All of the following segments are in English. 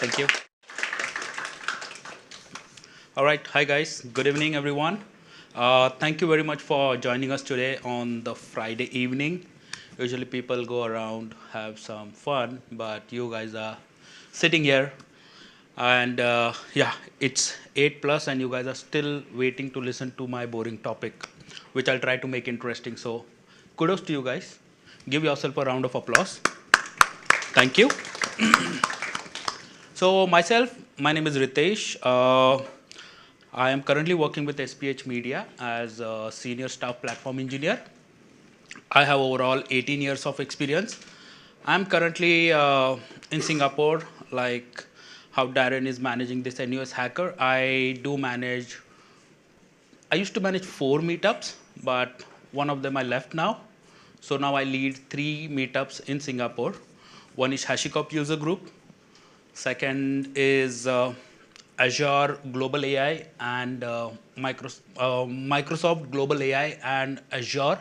Thank you. All right. Hi, guys. Good evening, everyone. Thank you very much for joining us today on the Friday evening. Usually, people go around, have some fun, but you guys are sitting here. And yeah, it's 8 plus, and you guys are still waiting to listen to my boring topic, which I'll try to make interesting. So, kudos to you guys. Give yourself a round of applause. Thank you. So, my name is Ritesh. I am currently working with SPH Media as a senior staff platform engineer. I have overall 18 years of experience. I'm currently in Singapore, like how Darren is managing this NUS Hacker. I used to manage 4 meetups, but one of them I left now. So now I lead 3 meetups in Singapore. One is HashiCorp user group. Second is Azure Global AI and Microsoft Global AI and Azure.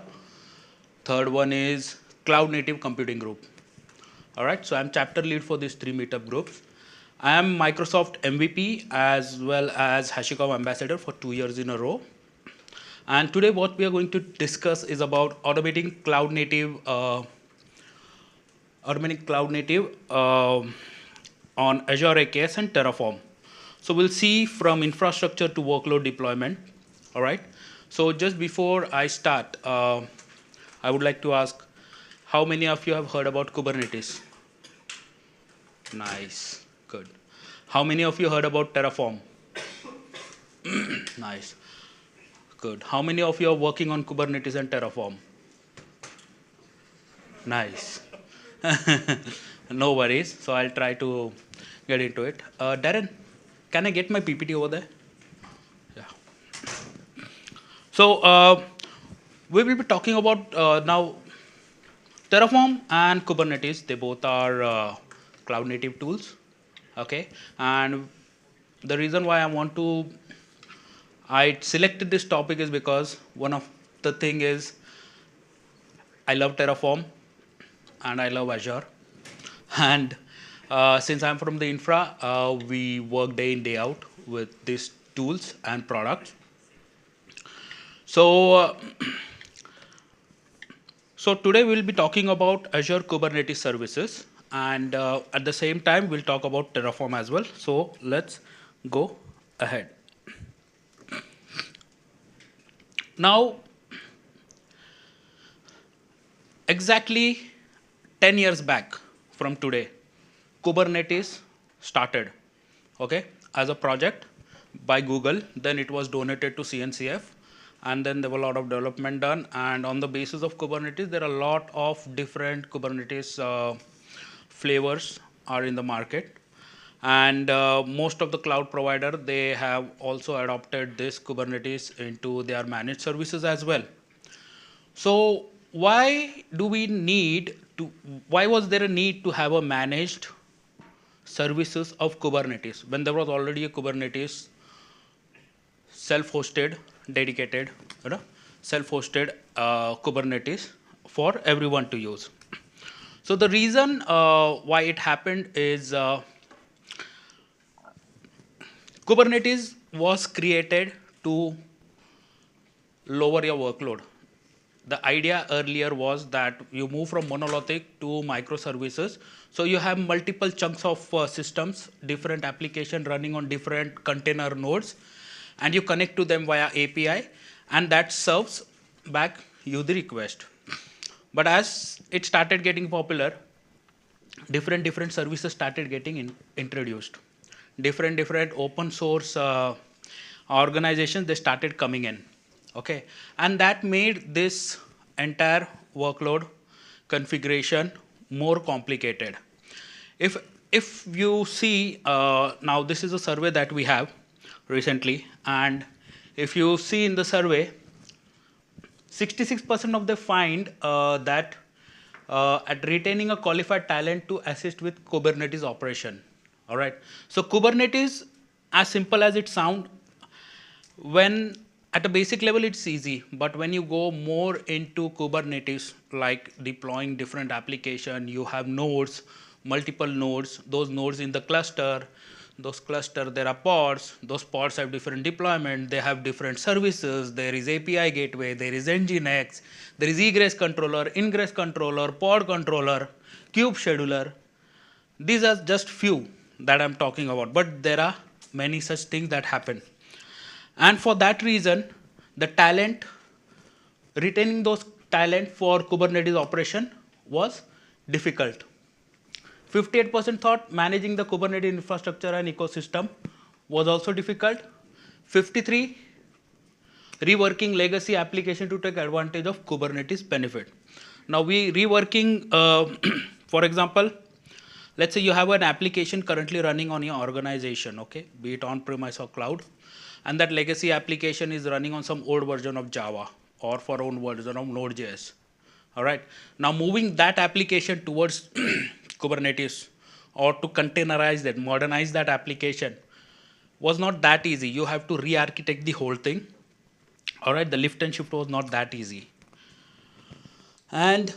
Third one is Cloud Native Computing Group. All right, so I'm chapter lead for these 3 meetup groups. I am Microsoft MVP as well as HashiCorp ambassador for 2 years in a row. And today what we are going to discuss is about automating cloud native on Azure AKS and Terraform. So we'll see from infrastructure to workload deployment. All right. So just before I start, I would like to ask, how many of you have heard about Kubernetes? Nice. Good. How many of you heard about Terraform? Nice. Good. How many of you are working on Kubernetes and Terraform? Nice. No worries. So I'll try to get into it. Darren, can I get my PPT over there? Yeah. So we will be talking about now Terraform and Kubernetes. They both are cloud native tools. Okay. And the reason why I selected this topic is because one of the thing is I love Terraform and I love Azure. And since I'm from the infra, we work day in, day out with these tools and products. So, so today we'll be talking about Azure Kubernetes Services, and at the same time we'll talk about Terraform as well. So let's go ahead. Now, exactly 10 years back from today, Kubernetes started, okay, as a project by Google. Then it was donated to CNCF, and then there were a lot of development done. And on the basis of Kubernetes, there are a lot of different Kubernetes flavors are in the market. And most of the cloud provider, they have also adopted this Kubernetes into their managed services as well. So why was there a need to have a managed services of Kubernetes when there was already a Kubernetes self-hosted, dedicated, self-hosted Kubernetes for everyone to use? So the reason why it happened is Kubernetes was created to lower your workload. The idea earlier was that you move from monolithic to microservices. So you have multiple chunks of systems, different application running on different container nodes, and you connect to them via API, and that serves back you the request. But as it started getting popular, different services started getting introduced. Different open source organizations, they started coming in. Okay, and that made this entire workload configuration more complicated. If you see now, this is a survey that we have recently, and if you see in the survey, 66% of them find that at retaining a qualified talent to assist with Kubernetes operation. All right. So Kubernetes, as simple as it sounds, when at a basic level it's easy, but when you go more into Kubernetes, like deploying different application, you have nodes, multiple nodes, those nodes in the cluster, those cluster there are pods, those pods have different deployment, they have different services, there is API gateway, there is Nginx, there is egress controller, ingress controller, pod controller, kube scheduler. These are just few that I'm talking about, but there are many such things that happen. And for that reason, the talent, retaining those talent for Kubernetes operation was difficult. 58% thought managing the Kubernetes infrastructure and ecosystem was also difficult. 53, reworking legacy application to take advantage of Kubernetes benefit. Now we reworking, for example, let's say you have an application currently running on your organization, okay, be it on-premise or cloud, and that legacy application is running on some old version of Java or for own version of Node.js. All right. Now moving that application towards Kubernetes or to containerize that, modernize that application was not that easy. You have to re-architect the whole thing. All right. The lift and shift was not that easy. And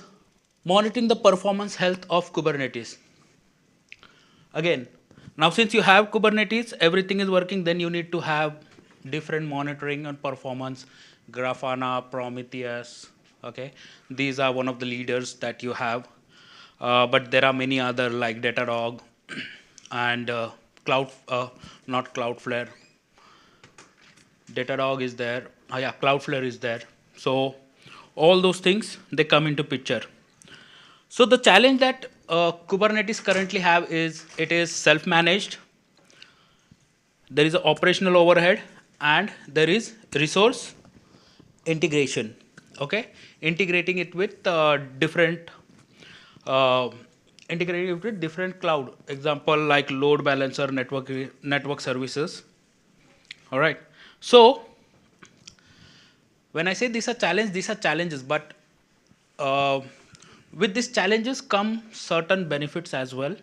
monitoring the performance health of Kubernetes. Again, now since you have Kubernetes, everything is working, then you need to have different monitoring and performance, Grafana, Prometheus, okay. These are one of the leaders that you have, but there are many other like Datadog and not Cloudflare. Datadog is there, yeah, Cloudflare is there. So all those things, they come into picture. So the challenge that Kubernetes currently have is it is self-managed, there is an operational overhead, and there is resource integration, okay, integrating it with different cloud, example like load balancer, network services. All right. So when I say these are challenges, but with these challenges come certain benefits as well,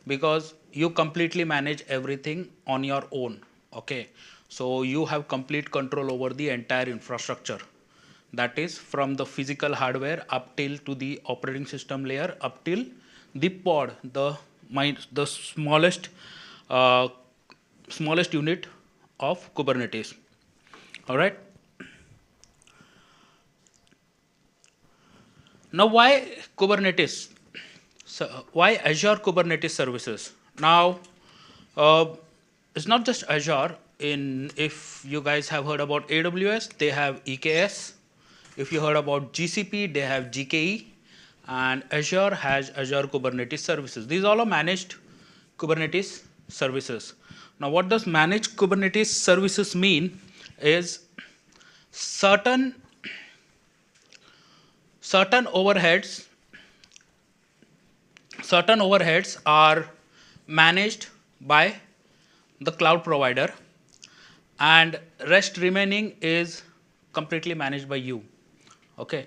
because you completely manage everything on your own, okay. So you have complete control over the entire infrastructure, that is from the physical hardware up till to the operating system layer, up till the pod, the smallest unit of Kubernetes. All right. Now why Kubernetes? So why Azure Kubernetes Services? Now it's not just Azure. If you guys have heard about AWS, they have EKS. If you heard about GCP, they have GKE, and Azure has Azure Kubernetes Services. These all are managed Kubernetes services. Now what does managed Kubernetes services mean is certain overheads are managed by the cloud provider, and rest remaining is completely managed by you, okay.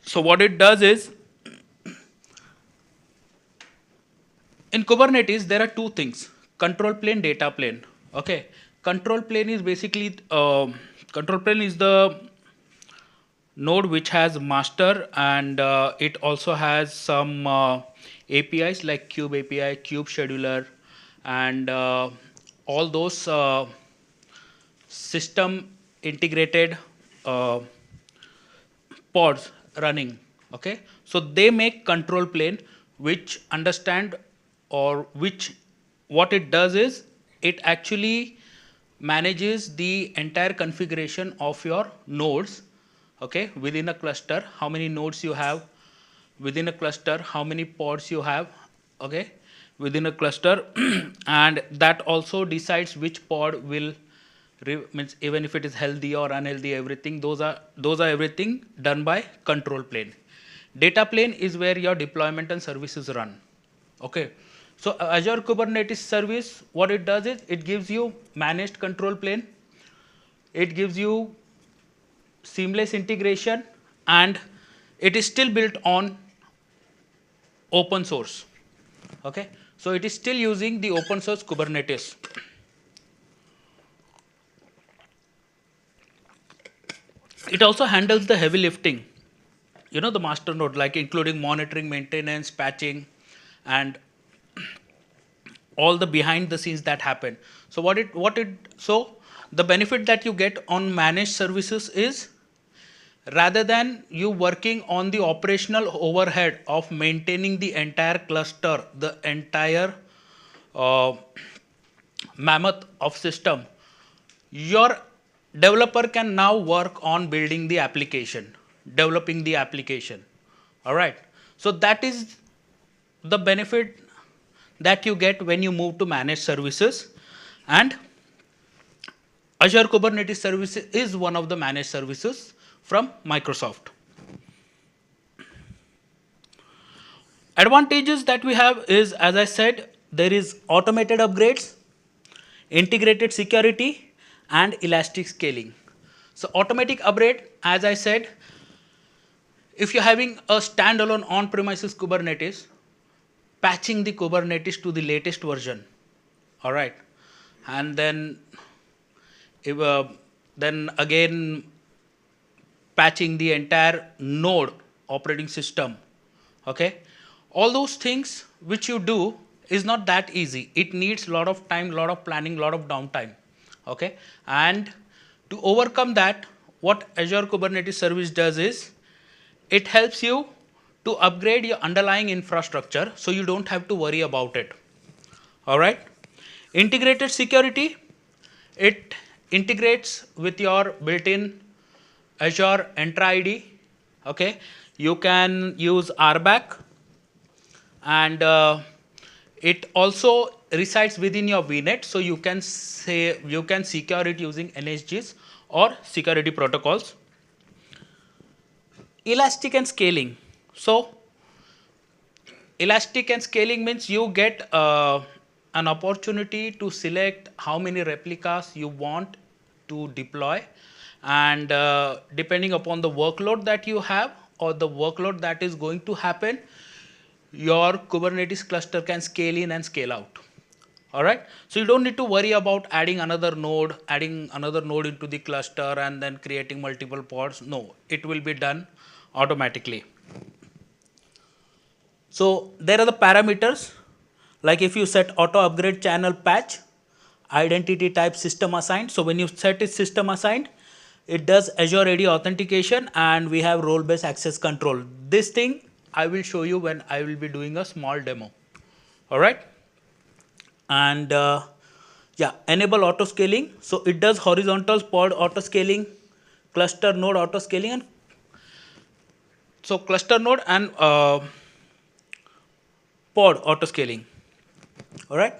So what it does is, in Kubernetes there are two things: control plane, data plane, okay. Control plane is basically control plane is the node which has master, and it also has some APIs like Kube API, Kube Scheduler, and all those system integrated pods running, okay. So they make control plane, which understand, or what it does is it actually manages the entire configuration of your nodes, okay, within a cluster, how many nodes you have within a cluster, how many pods you have, okay, within a cluster, and that also decides which pod will means even if it is healthy or unhealthy, everything, those are everything done by control plane. Data plane is where your deployment and services run, okay. So Azure Kubernetes Service, what it does is it gives you managed control plane, it gives you seamless integration, and it is still built on open source, okay. So it is still using the open source Kubernetes. It also handles the heavy lifting, the master node, like including monitoring, maintenance, patching, and all the behind the scenes that happen. So so the benefit that you get on managed services is, rather than you working on the operational overhead of maintaining the entire cluster, the entire uh, mammoth of system, your developer can now work on building the application, developing the application. All right. So that is the benefit that you get when you move to managed services. And Azure Kubernetes Service is one of the managed services from Microsoft. Advantages that we have is, as I said, there is automated upgrades, integrated security, and elastic scaling. So automatic upgrade, as I said, if you're having a standalone on-premises Kubernetes, patching the Kubernetes to the latest version, all right, and then then again patching the entire node operating system, okay, all those things which you do is not that easy. It needs a lot of time, lot of planning, lot of downtime, okay. And to overcome that, what Azure Kubernetes Service does is, it helps you to upgrade your underlying infrastructure so you don't have to worry about it. All right. Integrated security, it integrates with your built-in Azure Entra ID. Okay. You can use RBAC, and it also resides within your VNet, so you can secure it using NSGs or security protocols. Elastic and scaling. So elastic and scaling means you get an opportunity to select how many replicas you want to deploy, and depending upon the workload that you have or the workload that is going to happen, your Kubernetes cluster can scale in and scale out. All right. So you don't need to worry about adding another node into the cluster and then creating multiple pods. No, it will be done automatically. So there are the parameters, like if you set auto upgrade channel patch, identity type system assigned. So when you set it system assigned, it does Azure AD authentication, and we have role based access control. This thing I will show you when I will be doing a small demo. All right. And yeah, enable auto scaling. So it does horizontal pod auto scaling, cluster node auto scaling, and so cluster node and pod auto scaling. All right.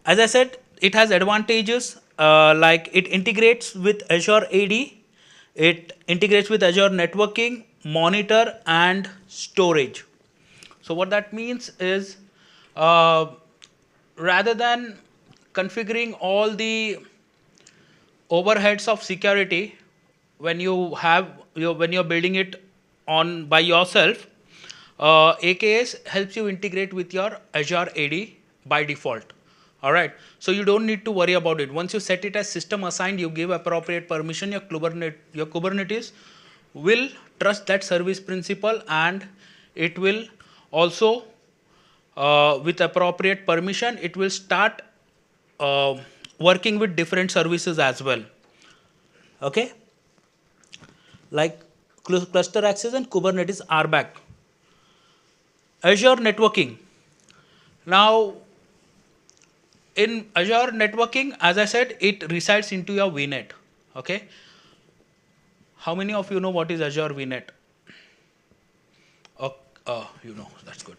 As I said, it has advantages like it integrates with Azure AD, it integrates with Azure networking, monitor, and storage. So what that means is, rather than configuring all the overheads of security when you're building it on by yourself, AKS helps you integrate with your Azure AD by default. All right. So you don't need to worry about it. Once you set it as system assigned, you give appropriate permission, your Kubernetes will trust that service principal, and it will also, with appropriate permission, it will start working with different services as well. Okay. Like cluster access and Kubernetes RBAC. Azure networking. Now, in Azure networking, as I said, it resides into your VNet. Okay. How many of you know what is Azure VNet? You know, that's good.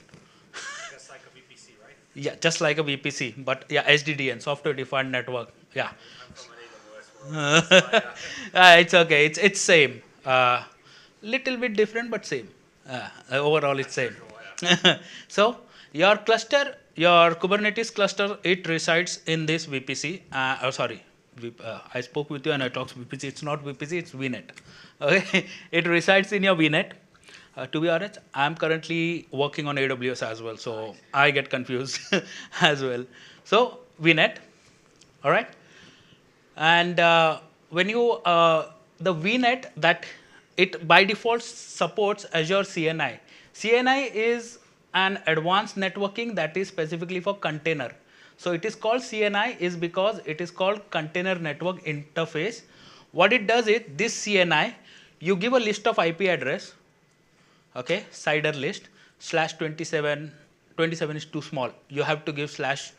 Just like a VPC, right? Yeah, just like a VPC, but yeah, SDDN, software defined network. Yeah. I'm from an AWS world. It's okay. It's same. Little bit different, but same. Overall, it's same. So your cluster, your Kubernetes cluster, it resides in this VPC. I spoke with you and I talked VPC. It's not VPC, it's VNet. Okay, it resides in your VNet. To be honest, I'm currently working on AWS as well, so I get confused as well. So VNet, all right. And when you the VNet, that it by default supports Azure CNI. CNI is an advanced networking that is specifically for container. So it is called CNI is because it is called container network interface. What it does is this CNI, you give a list of IP address, okay, CIDR list, slash 27, 27 is too small. You have to give slash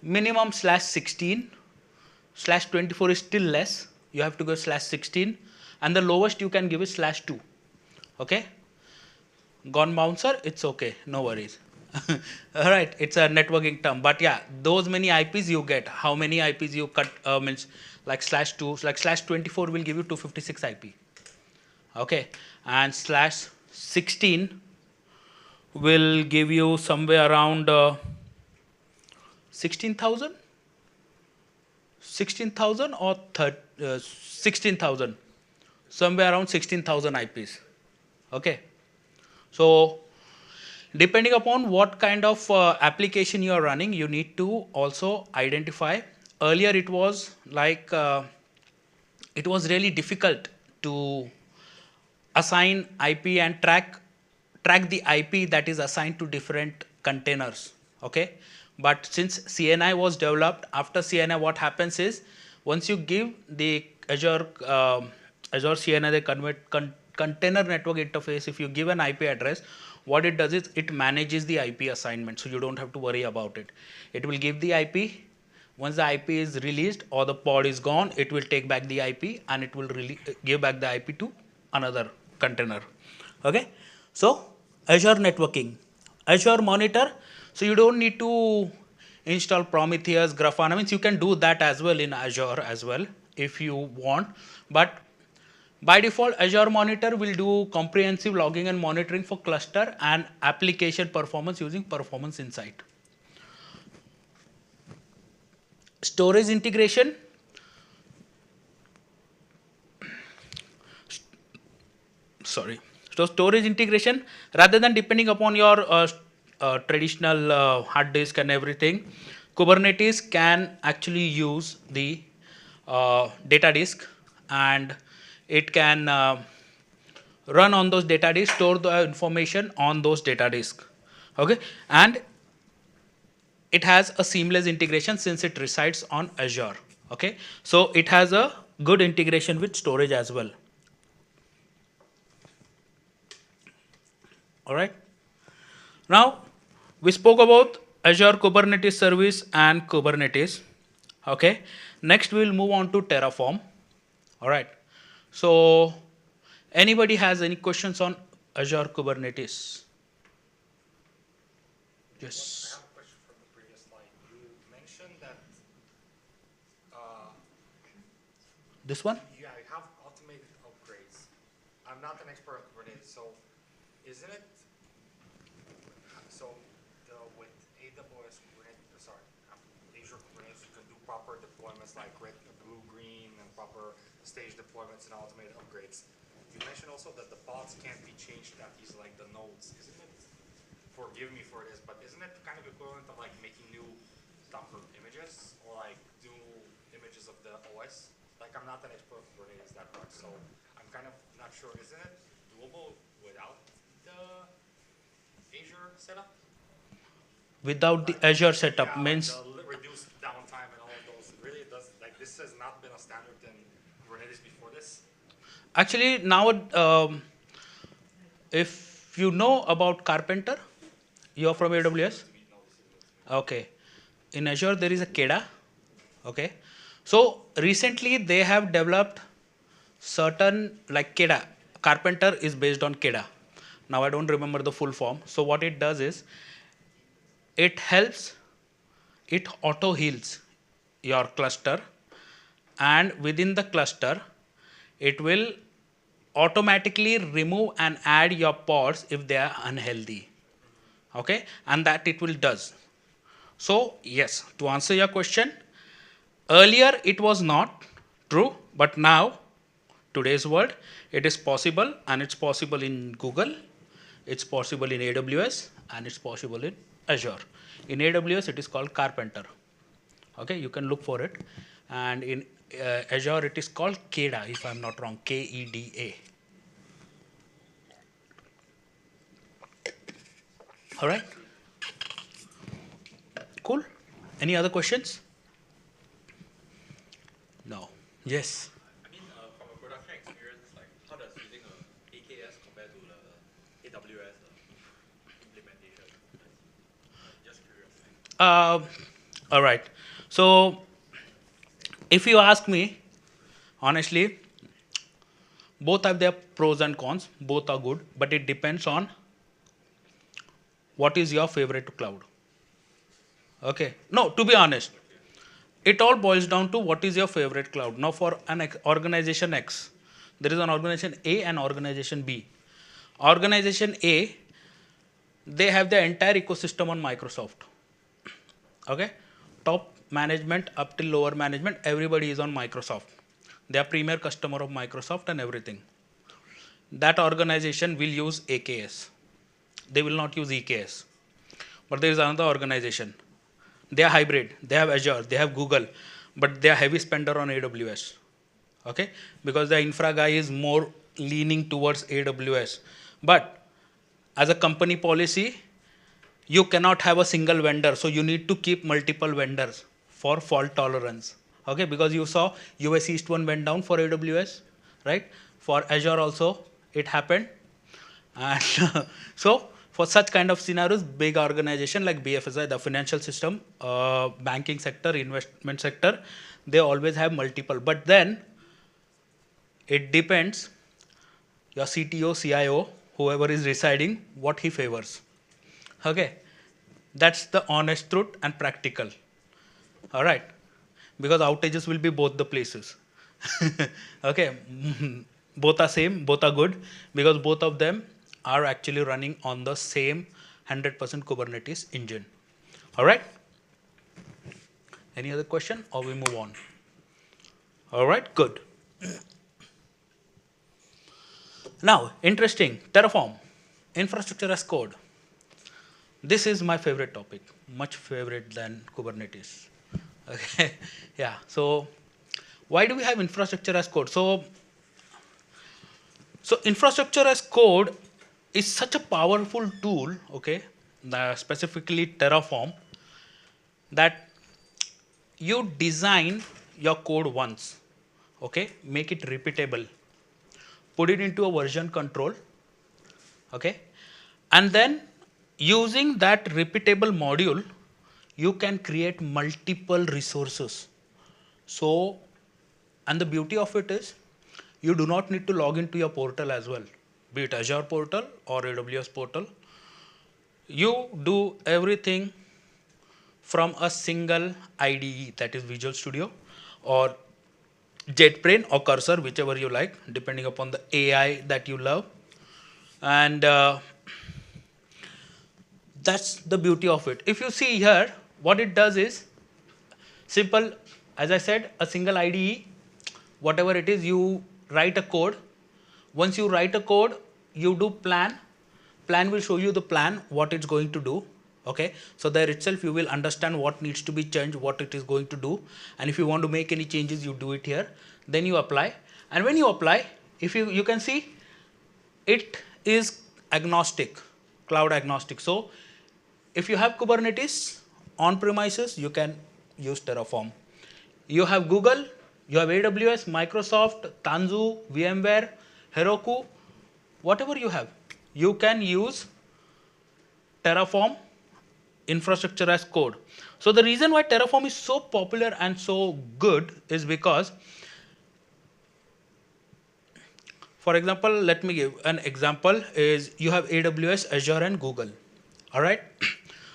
minimum slash 16, slash 24 is still less. You have to go slash 16, and the lowest you can give is slash 2. Okay, gone bouncer, it's okay, no worries. All right, it's a networking term, but yeah, those many IPs you get. How many IPs you cut means like slash 2, like slash 24 will give you 256 IP. Okay, and slash 16 will give you somewhere around 16,000. 16,000 or 16,000, somewhere around 16,000 IPs. Okay, so depending upon what kind of application you are running, you need to also identify. Earlier it was like it was really difficult to assign IP and track the IP that is assigned to different containers. Okay, but since CNI was developed, after CNI what happens is once you give the Azure CNI, the container network interface, if you give an IP address, what it does is it manages the IP assignment, so you don't have to worry about it. It will give the IP. Once the IP is released or the pod is gone, it will take back the IP and it will give back the IP to another container. Okay, so Azure networking, Azure monitor. So you don't need to install Prometheus, Grafana. Means you can do that as well in Azure as well if you want. But by default, Azure Monitor will do comprehensive logging and monitoring for cluster and application performance using Performance Insight. Storage integration. Sorry. So storage integration, rather than depending upon your traditional hard disk and everything, Kubernetes can actually use the data disk, and it can run on those data disks, store the information on those data disks. Okay, and it has a seamless integration since it resides on Azure. Okay, so it has a good integration with storage as well. All right. Now we spoke about Azure Kubernetes Service and Kubernetes. Okay. Next we will move on to Terraform. All right. So anybody has any questions on Azure Kubernetes? Yes. I have a question from the previous slide. You mentioned that This one? you have automated upgrades. I'm not an expert on Kubernetes, so isn't it? So with AWS Kubernetes, Azure Kubernetes, you can do proper deployments like red, blue, green, and proper stage deployments and automated upgrades. You mentioned also that the pods can't be changed that easily, like the nodes, isn't it? Forgive me for this, but isn't it kind of equivalent of like making new Docker images or like new images of the OS? Like I'm not an expert on Kubernetes that much, so I'm kind of not sure. Isn't it doable without the Azure setup? Without the Azure setup means Like the reduced downtime and all of those. Really, does like this has not been a standard in Kubernetes before this? actually now if you know about Carpenter, you're from AWS. Okay, in Azure there is a KEDA. Okay, so recently they have developed certain like KEDA. Carpenter is based on KEDA. Now I don't remember the full form. So what it does is it helps, it auto heals your cluster, and within the cluster it will automatically remove and add your pods if they are unhealthy. Okay, and that it will does. So yes, to answer your question, earlier it was not true, but now today's world it is possible, and it's possible in Google, it's possible in AWS, and it's possible in Azure. In AWS it is called Carpenter. Okay, you can look for it, and in Azure it is called KEDA, if I'm not wrong, KEDA. All right. Cool. Any other questions? No. Yes. I mean, from a production experience, like how does using a AKS compare to the AWS implementation? Just curious. All right. So, if you ask me, honestly, both have their pros and cons. Both are good, but it depends on what is your favorite cloud. Okay. No, to be honest, it all boils down to what is your favorite cloud. Now, for an organization X, there is an organization A and organization B. Organization A, they have their entire ecosystem on Microsoft. Okay, top management up till lower management, everybody is on Microsoft. They are premier customer of Microsoft and everything. That organization will use AKS. They will not use EKS. But there is another organization. They are hybrid. They have Azure. They have Google, but they are heavy spender on AWS. Okay, because the infra guy is more leaning towards AWS. But as a company policy, you cannot have a single vendor, so you need to keep multiple vendors for fault tolerance. Okay, because you saw US East one went down for AWS, right? For Azure also it happened, and so for such kind of scenarios, big organization like BFSI, the financial system, banking sector, investment sector, they always have multiple. But then it depends your CTO, CIO, whoever is residing, what he favors. Okay, that's the honest truth and practical. All right, because outages will be both the places. Okay, both are same, both are good, because both of them are actually running on the same 100% Kubernetes engine. All right. Any other question, or we move on? All right, good. Now, interesting, Terraform, infrastructure as code. This is my favorite topic, much favorite than Kubernetes. Okay, yeah. So, why do we have infrastructure as code? So infrastructure as code is such a powerful tool. Okay, specifically Terraform, that you design your code once. Okay, make it repeatable, put it into a version control. Okay, and then using that repeatable module, you can create multiple resources. So, and the beauty of it is, you do not need to log into your portal as well, be it Azure portal or AWS portal. You do everything from a single IDE, that is Visual Studio or JetBrains or Cursor, whichever you like, depending upon the AI that you love. And that's the beauty of it. If you see here, what it does is simple. As I said, a single IDE, whatever it is, you write a code. Once you write a code, you do plan. Plan will show you the plan, what it's going to do. Okay, so there itself you will understand what needs to be changed, what it is going to do, and if you want to make any changes, you do it here. Then you apply, and when you apply, if you can see, it is agnostic, cloud agnostic. So if you have Kubernetes on premises, you can use Terraform. You have Google, you have AWS, Microsoft, Tanzu, VMware, Heroku, whatever you have, you can use Terraform infrastructure as code. So the reason why Terraform is so popular and so good is because, for example, let me give an example, is you have AWS, Azure and Google. All right.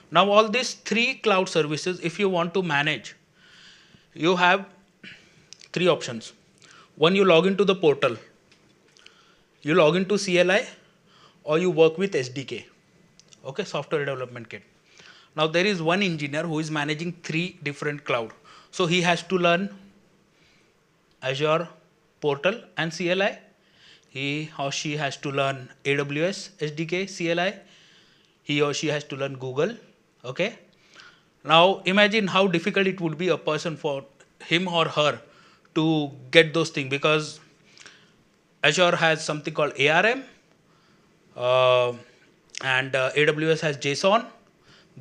Now all these three cloud services, if you want to manage, you have three options. One, you log into the portal, you log into CLI, or you work with SDK. Okay, software development kit. Now there is one engineer who is managing three different cloud. So he has to learn Azure portal and CLI. He or she has to learn AWS SDK CLI. He or she has to learn Google. Okay. Now imagine how difficult it would be a person for him or her to get those things, because Azure has something called ARM. And AWS has JSON.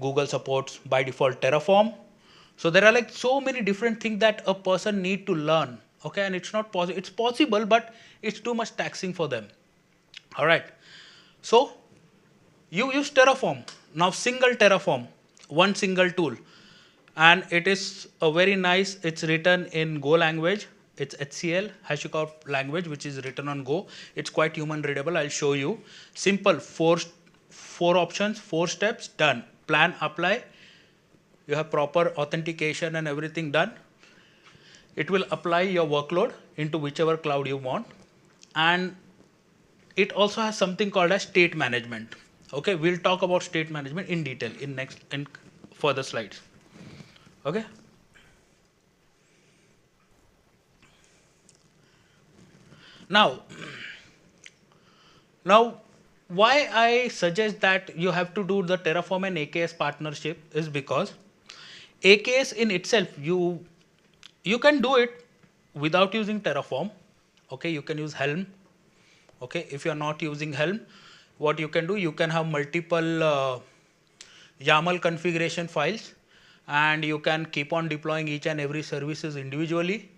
Google supports by default Terraform. So there are like so many different things that a person need to learn. Okay, and it's not possible. It's possible, but it's too much taxing for them. All right. So you use Terraform. Now single Terraform, one single tool. And it is a very nice, it's written in Go language. It's HCL, HashiCorp language, which is written on Go. It's quite human readable. I'll show you. Simple, four options, 4 steps, done. Plan, apply. You have proper authentication and everything done. It will apply your workload into whichever cloud you want. And it also has something called as state management. Okay, we'll talk about state management in detail in further slides. Okay. Now why I suggest that you have to do the Terraform and AKS partnership is because AKS in itself, you can do it without using Terraform. Okay, you can use Helm. Okay, if you are not using Helm, what you can do, you can have multiple YAML configuration files, and you can keep on deploying each and every services individually,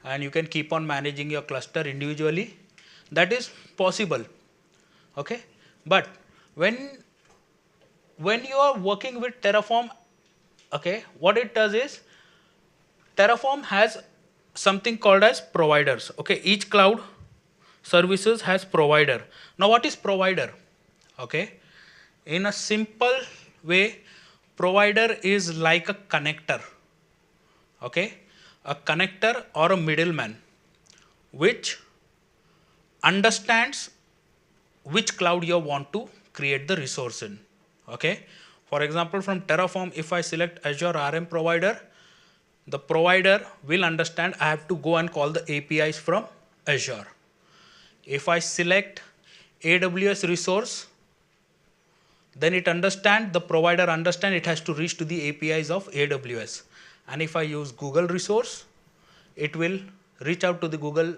and you can keep on managing your cluster individually. That is possible. Okay, but when you are working with Terraform, okay, what it does is Terraform has something called as providers. Okay, each cloud services has provider. Now what is provider? Okay, in a simple way, provider is like a connector. Okay, a connector or a middleman which understands which cloud you want to create the resource in. Okay, for example, from Terraform, if I select Azure RM provider, the provider will understand I have to go and call the APIs from Azure. If I select AWS resource, then it understand, the provider understand it has to reach to the APIs of AWS. And if I use Google resource, it will reach out to the Google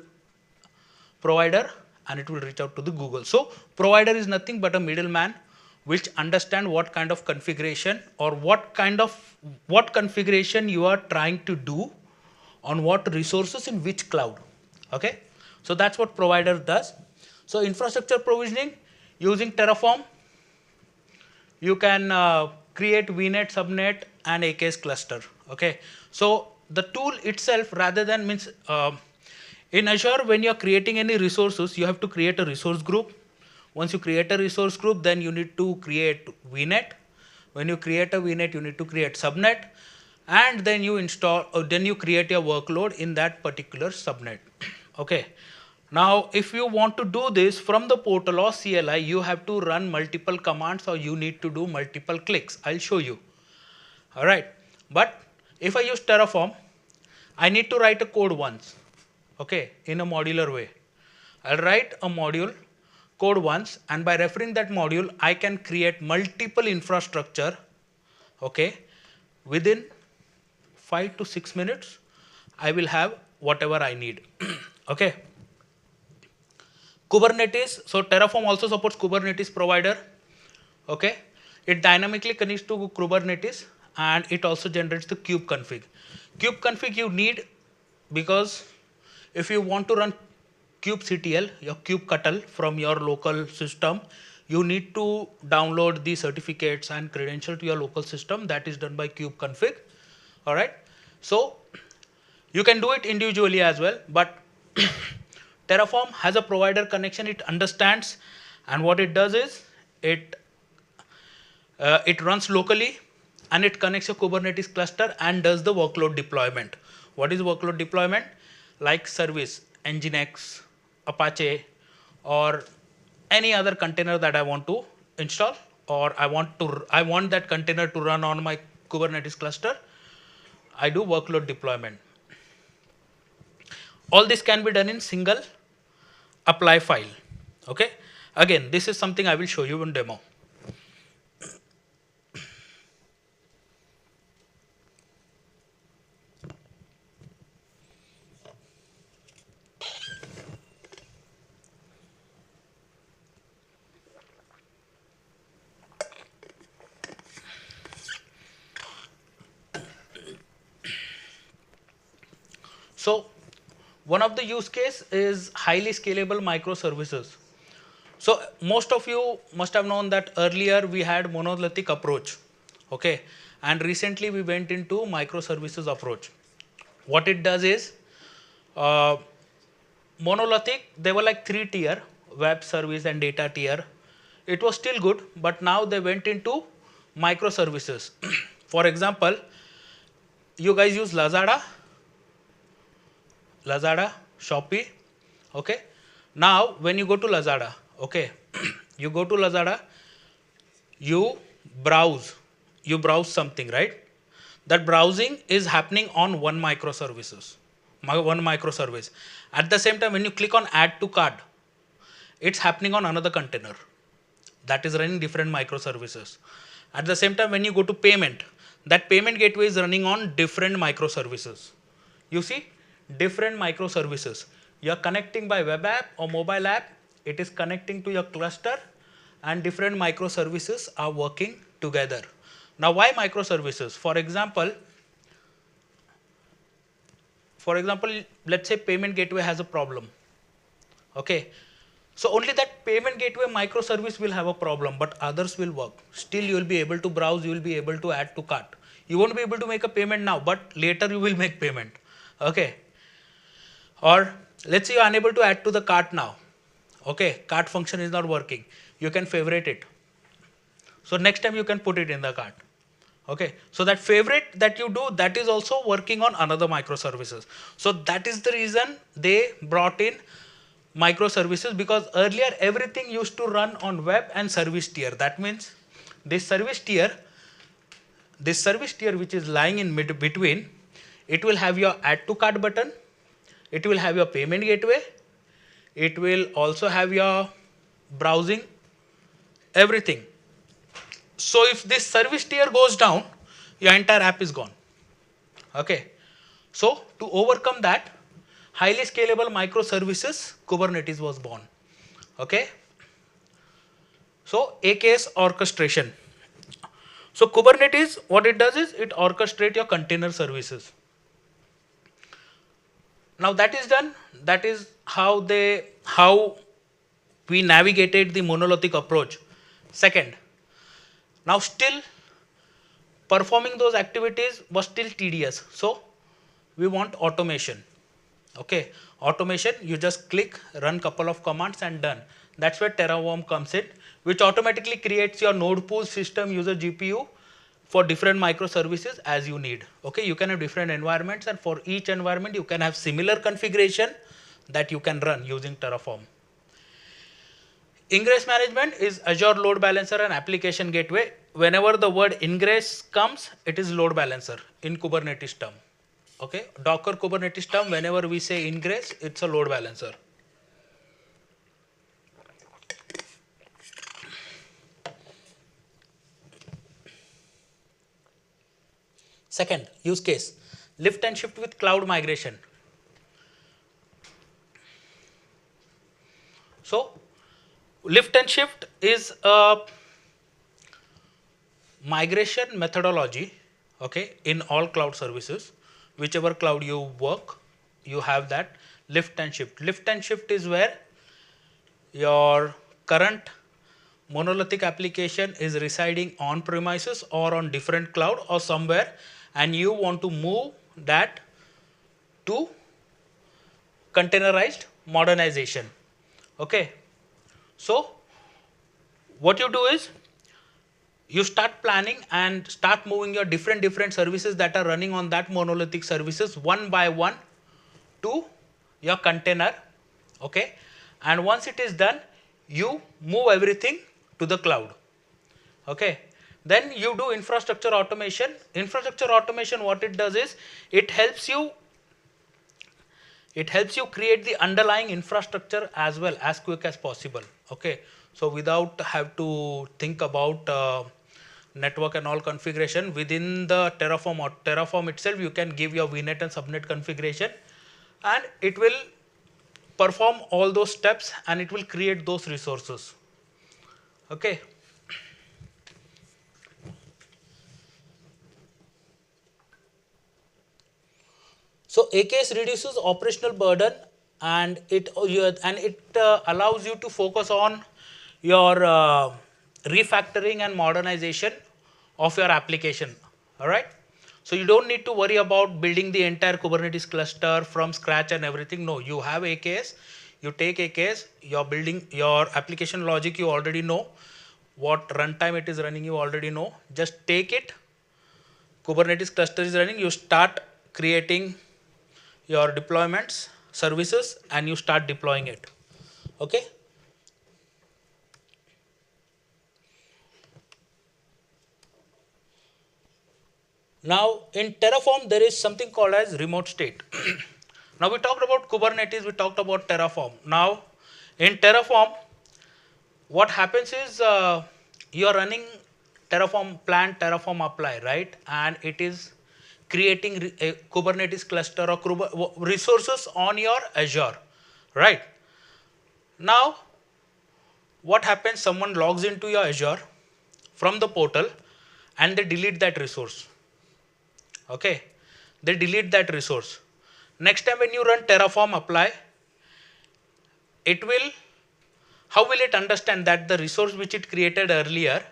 provider and it will reach out to the Google. So provider is nothing but a middleman which understand what kind of configuration or what configuration you are trying to do on what resources in which cloud. Okay, so that's what provider does. So infrastructure provisioning using Terraform, you can create VNet, subnet and AKS cluster. Okay, so the tool itself, rather than means in Azure, when you are creating any resources, you have to create a resource group. Once you create a resource group, then you need to create VNet. When you create a VNet, you need to create subnet, and then you install, or then you create your workload in that particular subnet. Okay. Now, if you want to do this from the portal or CLI, you have to run multiple commands or you need to do multiple clicks. I'll show you. All right. But if I use Terraform, I need to write a code once. Okay, in a modular way. I'll write a module code once, and by referring that module, I can create multiple infrastructure. Okay, within 5 to 6 minutes, I will have whatever I need. Okay. Kubernetes, so Terraform also supports Kubernetes provider. Okay, it dynamically connects to Kubernetes and it also generates the kube config. Kube config you need because if you want to run kubectl, your kubectl from your local system, you need to download the certificates and credential to your local system. That is done by kube config. All right, so you can do it individually as well, but Terraform has a provider connection, it understands, and what it does is it runs locally and it connects your Kubernetes cluster and does the workload deployment. What is workload deployment? Like service, Nginx, Apache, or any other container that I want to install, or I want that container to run on my Kubernetes cluster, I do workload deployment. All this can be done in single apply file. Okay, again, this is something I will show you in demo. So one of the use case is highly scalable microservices. So most of you must have known that earlier we had monolithic approach, okay, and recently we went into microservices approach. What it does is, uh, monolithic, they were like 3 tier, web service and data tier. It was still good, but now they went into microservices. For example, you guys use Lazada, Shopee, okay. Now when you go to Lazada, okay, you go to Lazada, you browse, you browse something, right? That browsing is happening on one microservice. At the same time, when you click on add to cart, it's happening on another container that is running different microservices. At the same time, when you go to payment, that payment gateway is running on different microservices. You see, different microservices. You are connecting by web app or mobile app, it is connecting to your cluster, and different microservices are working together. Now, why microservices? For example, let's say payment gateway has a problem. Okay. So only that payment gateway microservice will have a problem, but others will work. Still, you will be able to browse, you will be able to add to cart. You won't be able to make a payment now, but later you will make payment. Okay. Or let's say you are unable to add to the cart now. Okay, cart function is not working. You can favorite it. So next time you can put it in the cart. Okay, so that favorite that you do, that is also working on another microservices. So that is the reason they brought in microservices, because earlier everything used to run on web and service tier. That means this service tier which is lying in between, it will have your add to cart button, it will have your payment gateway, it will also have your browsing, everything. So if this service tier goes down, your entire app is gone. Okay. So to overcome that, highly scalable microservices, Kubernetes was born. Okay. So AKS orchestration. So Kubernetes, what it does is it orchestrates your container services. Now that is done. That is how we navigated the monolithic approach. Second, now still performing those activities was still tedious. So we want automation. Okay, automation, you just click, run couple of commands and done. That's where Terraform comes in, which automatically creates your node pool, system, user, GPU for different microservices as you need. Okay, you can have different environments, and for each environment you can have similar configuration that you can run using Terraform. Ingress management is Azure load balancer and application gateway. Whenever the word ingress comes, it is load balancer in Kubernetes term. Okay, Docker Kubernetes term, whenever we say ingress, it's a load balancer. Second use case, lift and shift with cloud migration. So lift and shift is a migration methodology, okay, in all cloud services. Whichever cloud you work, you have that lift and shift. Lift and shift is where your current monolithic application is residing on premises or on different cloud or somewhere, and you want to move that to containerized modernization. Okay. So what you do is you start planning and start moving your different services that are running on that monolithic services one by one to your container. Okay. And once it is done, you move everything to the cloud. Okay. Then you do infrastructure automation. Infrastructure automation, what it does is it helps you create the underlying infrastructure as well as quick as possible. Okay. So without have to think about network and all configuration within the Terraform itself, you can give your VNet and subnet configuration, and it will perform all those steps and it will create those resources. Okay. So AKS reduces operational burden, and it allows you to focus on your refactoring and modernization of your application. All right. So you don't need to worry about building the entire Kubernetes cluster from scratch and everything. No, you have AKS. You take AKS. You're building your application logic. You already know what runtime it is running. You already know. Just take it. Kubernetes cluster is running. You start creating your deployments, services, and you start deploying it. Okay. Now in Terraform there is something called as remote state. Now we talked about Kubernetes, we talked about Terraform. Now in Terraform, what happens is you are running Terraform plan, Terraform apply, right? And it is creating a Kubernetes cluster or resources on your Azure, right? Now what happens? Someone logs into your Azure from the portal and they delete that resource. Okay, they delete that resource. Next time when you run Terraform apply, it will, how will it understand that the resource which it created earlier,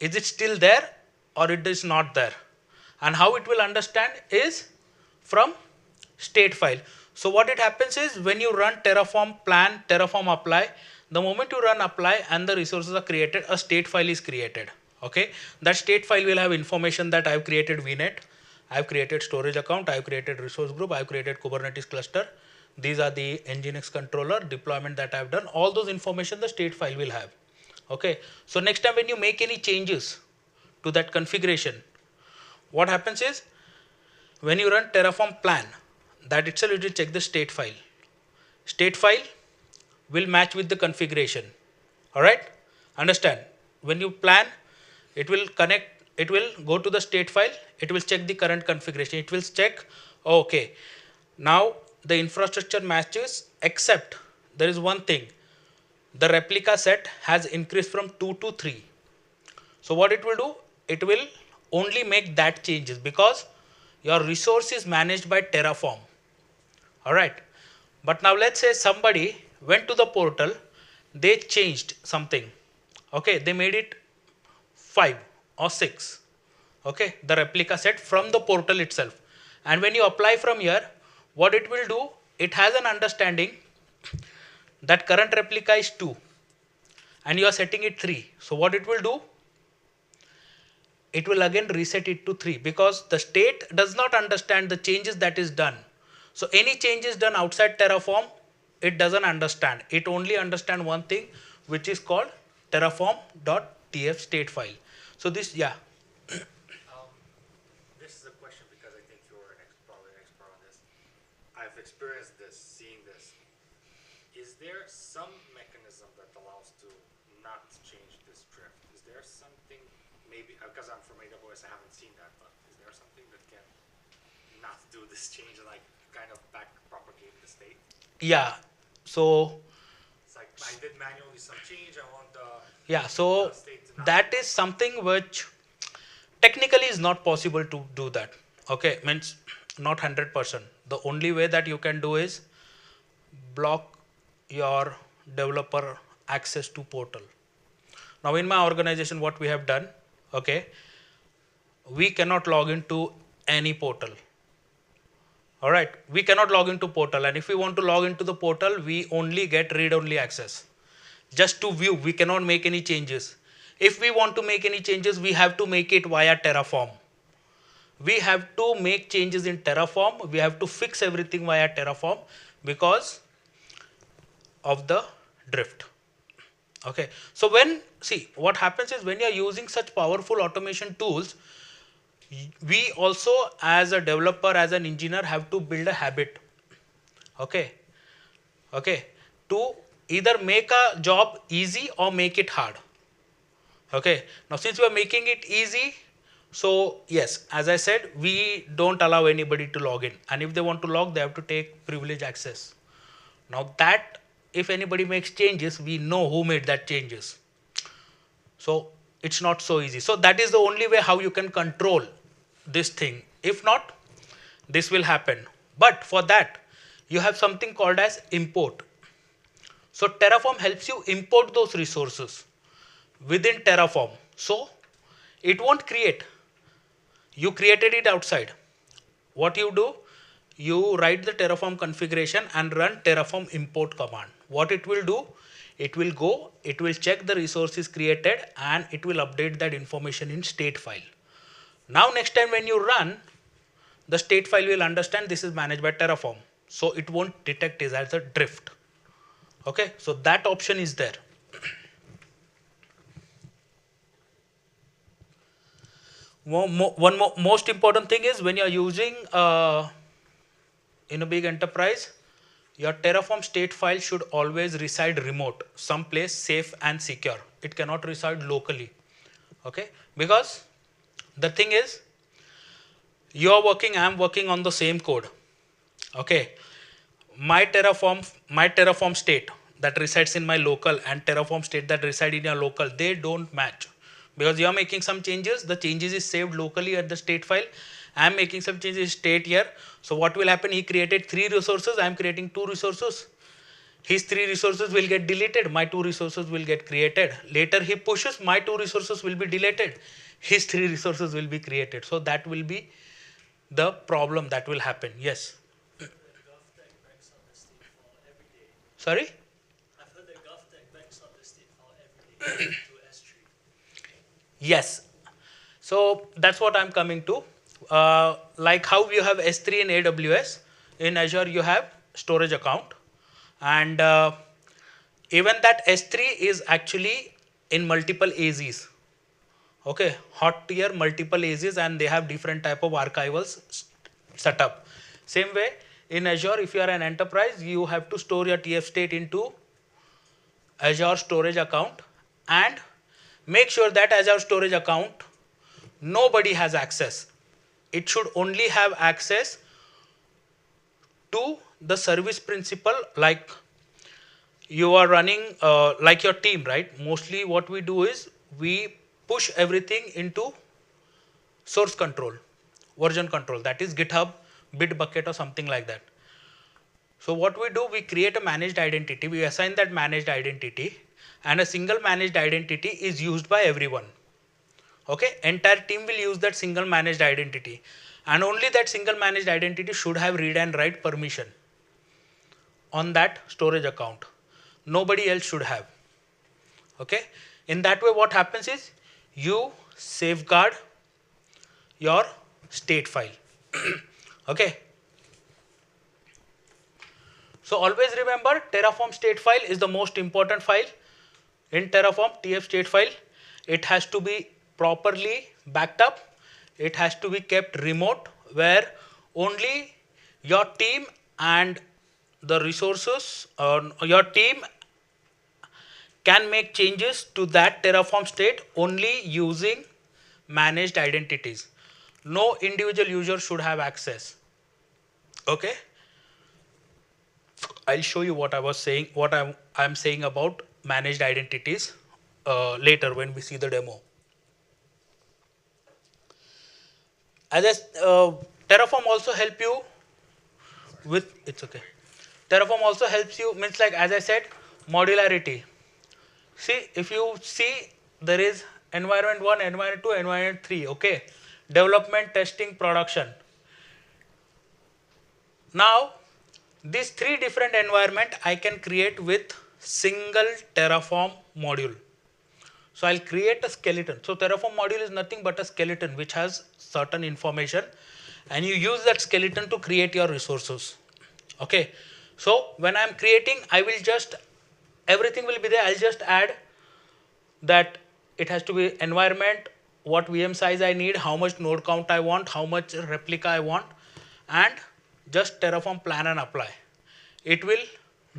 is it still there or it is not there? And how it will understand is from state file. So what it happens is when you run Terraform plan, Terraform apply, the moment you run apply and the resources are created, a state file is created. Okay, that state file will have information that I have created VNet, I have created storage account, I have created resource group, I have created Kubernetes cluster. These are the Nginx controller deployment that I have done. All those information the state file will have. Okay, so next time when you make any changes to that configuration, what happens is when you run Terraform plan, that itself it will check the state file. State file will match with the configuration. All right, understand? When you plan, it will connect, it will go to the state file, it will check the current configuration, it will check, okay, now the infrastructure matches, except there is one thing, the replica set has increased from 2 to 3. So what it will do, it will only make that changes because your resource is managed by Terraform. All right, but now let's say somebody went to the portal, they changed something. Okay, they made it 5 or 6. Okay, the replica set from the portal itself. And when you apply from here, what it will do, it has an understanding that current replica is 2 and you are setting it 3. So what it will do, it will again reset it to 3 because the state does not understand the changes that is done. So any changes done outside Terraform, it doesn't understand. It only understands one thing, which is called terraform.tf state file. So this, yeah. This is a question because I think you're probably an expert on this. I've experienced this, seeing this. Is there some mechanism that allows to not change this drift? Is there something, maybe, because I'm from AWS, I haven't seen that, but is there something that can not do this change and like kind of back propagate the state? Yeah, so it's like I did manually some change, I want the state to not that is something which technically is not possible to do that. Okay, means not 100%. The only way that you can do is block your developer access to portal. Now in my organization, what we have done, okay, we cannot log into any portal. All right, we cannot log into portal, and if we want to log into the portal, we only get read-only access. Just to view, we cannot make any changes. If we want to make any changes, we have to make it via Terraform. We have to make changes in Terraform. We have to fix everything via Terraform because of the drift. Okay, so see what happens is when you are using such powerful automation tools, we also as a developer, as an engineer, have to build a habit. Okay, to either make a job easy or make it hard. Okay, now since we are making it easy, so yes, as I said, we don't allow anybody to log in, and if they want to log, they have to take privilege access. Now that if anybody makes changes, we know who made that changes. So it's not so easy. So that is the only way how you can control this thing. If not, this will happen. But for that, you have something called as import. So Terraform helps you import those resources within Terraform. So it won't create. You created it outside. What you do, you write the Terraform configuration and run Terraform import command. What it will do, it will go, it will check the resources created and it will update that information in state file. Now next time when you run, the state file will understand this is managed by Terraform. So it won't detect it as a drift. Okay, so that option is there. Most important thing is when you are using in a big enterprise, your Terraform state file should always reside remote, someplace safe and secure. It cannot reside locally. Okay, because the thing is, you are working, I am working on the same code. Okay, my Terraform state that resides in my local and Terraform state that reside in your local, they don't match. Because you are making some changes, the changes is saved locally at the state file. I am making some changes state here. So what will happen? He created 3 resources. I am creating 2 resources. His 3 resources will get deleted. My 2 resources will get created. Later he pushes, my 2 resources will be deleted. His 3 resources will be created. So that will be the problem that will happen. Yes. Sorry? I've heard that GovTech backs up the state file every day to S3. Yes. So that's what I'm coming to. Like how you have S3 in AWS, in Azure you have storage account. And even that S3 is actually in multiple AZs. Okay, hot tier multiple AZs, and they have different type of archivals set up. Same way in Azure, if you are an enterprise, you have to store your TF state into Azure storage account and make sure that Azure storage account nobody has access. It should only have access to the service principal, like you are running like your team, right? Mostly what we do is we push everything into source control, version control, that is GitHub, Bitbucket or something like that. So what we do, we create a managed identity, we assign that managed identity, and a single managed identity is used by everyone. Okay, entire team will use that single managed identity, and only that single managed identity should have read and write permission on that storage account. Nobody else should have. Okay, in that way what happens is you safeguard your state file. Okay, so always remember Terraform state file is the most important file in Terraform. TF state file, it has to be properly backed up, it has to be kept remote where only your team and the resources, your team can make changes to that Terraform state only using managed identities. No individual user should have access. Okay, I'll show you what I was saying, what I'm saying about managed identities later when we see the demo. Terraform also help you with, it's okay. Terraform also helps you, means like as I said, modularity. See, if you see, there is environment 1, environment 2, environment 3, okay. Development, testing, production. Now, these 3 different environment I can create with single Terraform module. So I'll create a skeleton. So Terraform module is nothing but a skeleton which has certain information, and you use that skeleton to create your resources. Okay. So when I'm creating, I will just, everything will be there. I'll just add that it has to be environment, what VM size I need, how much node count I want, how much replica I want, and just Terraform plan and apply. It will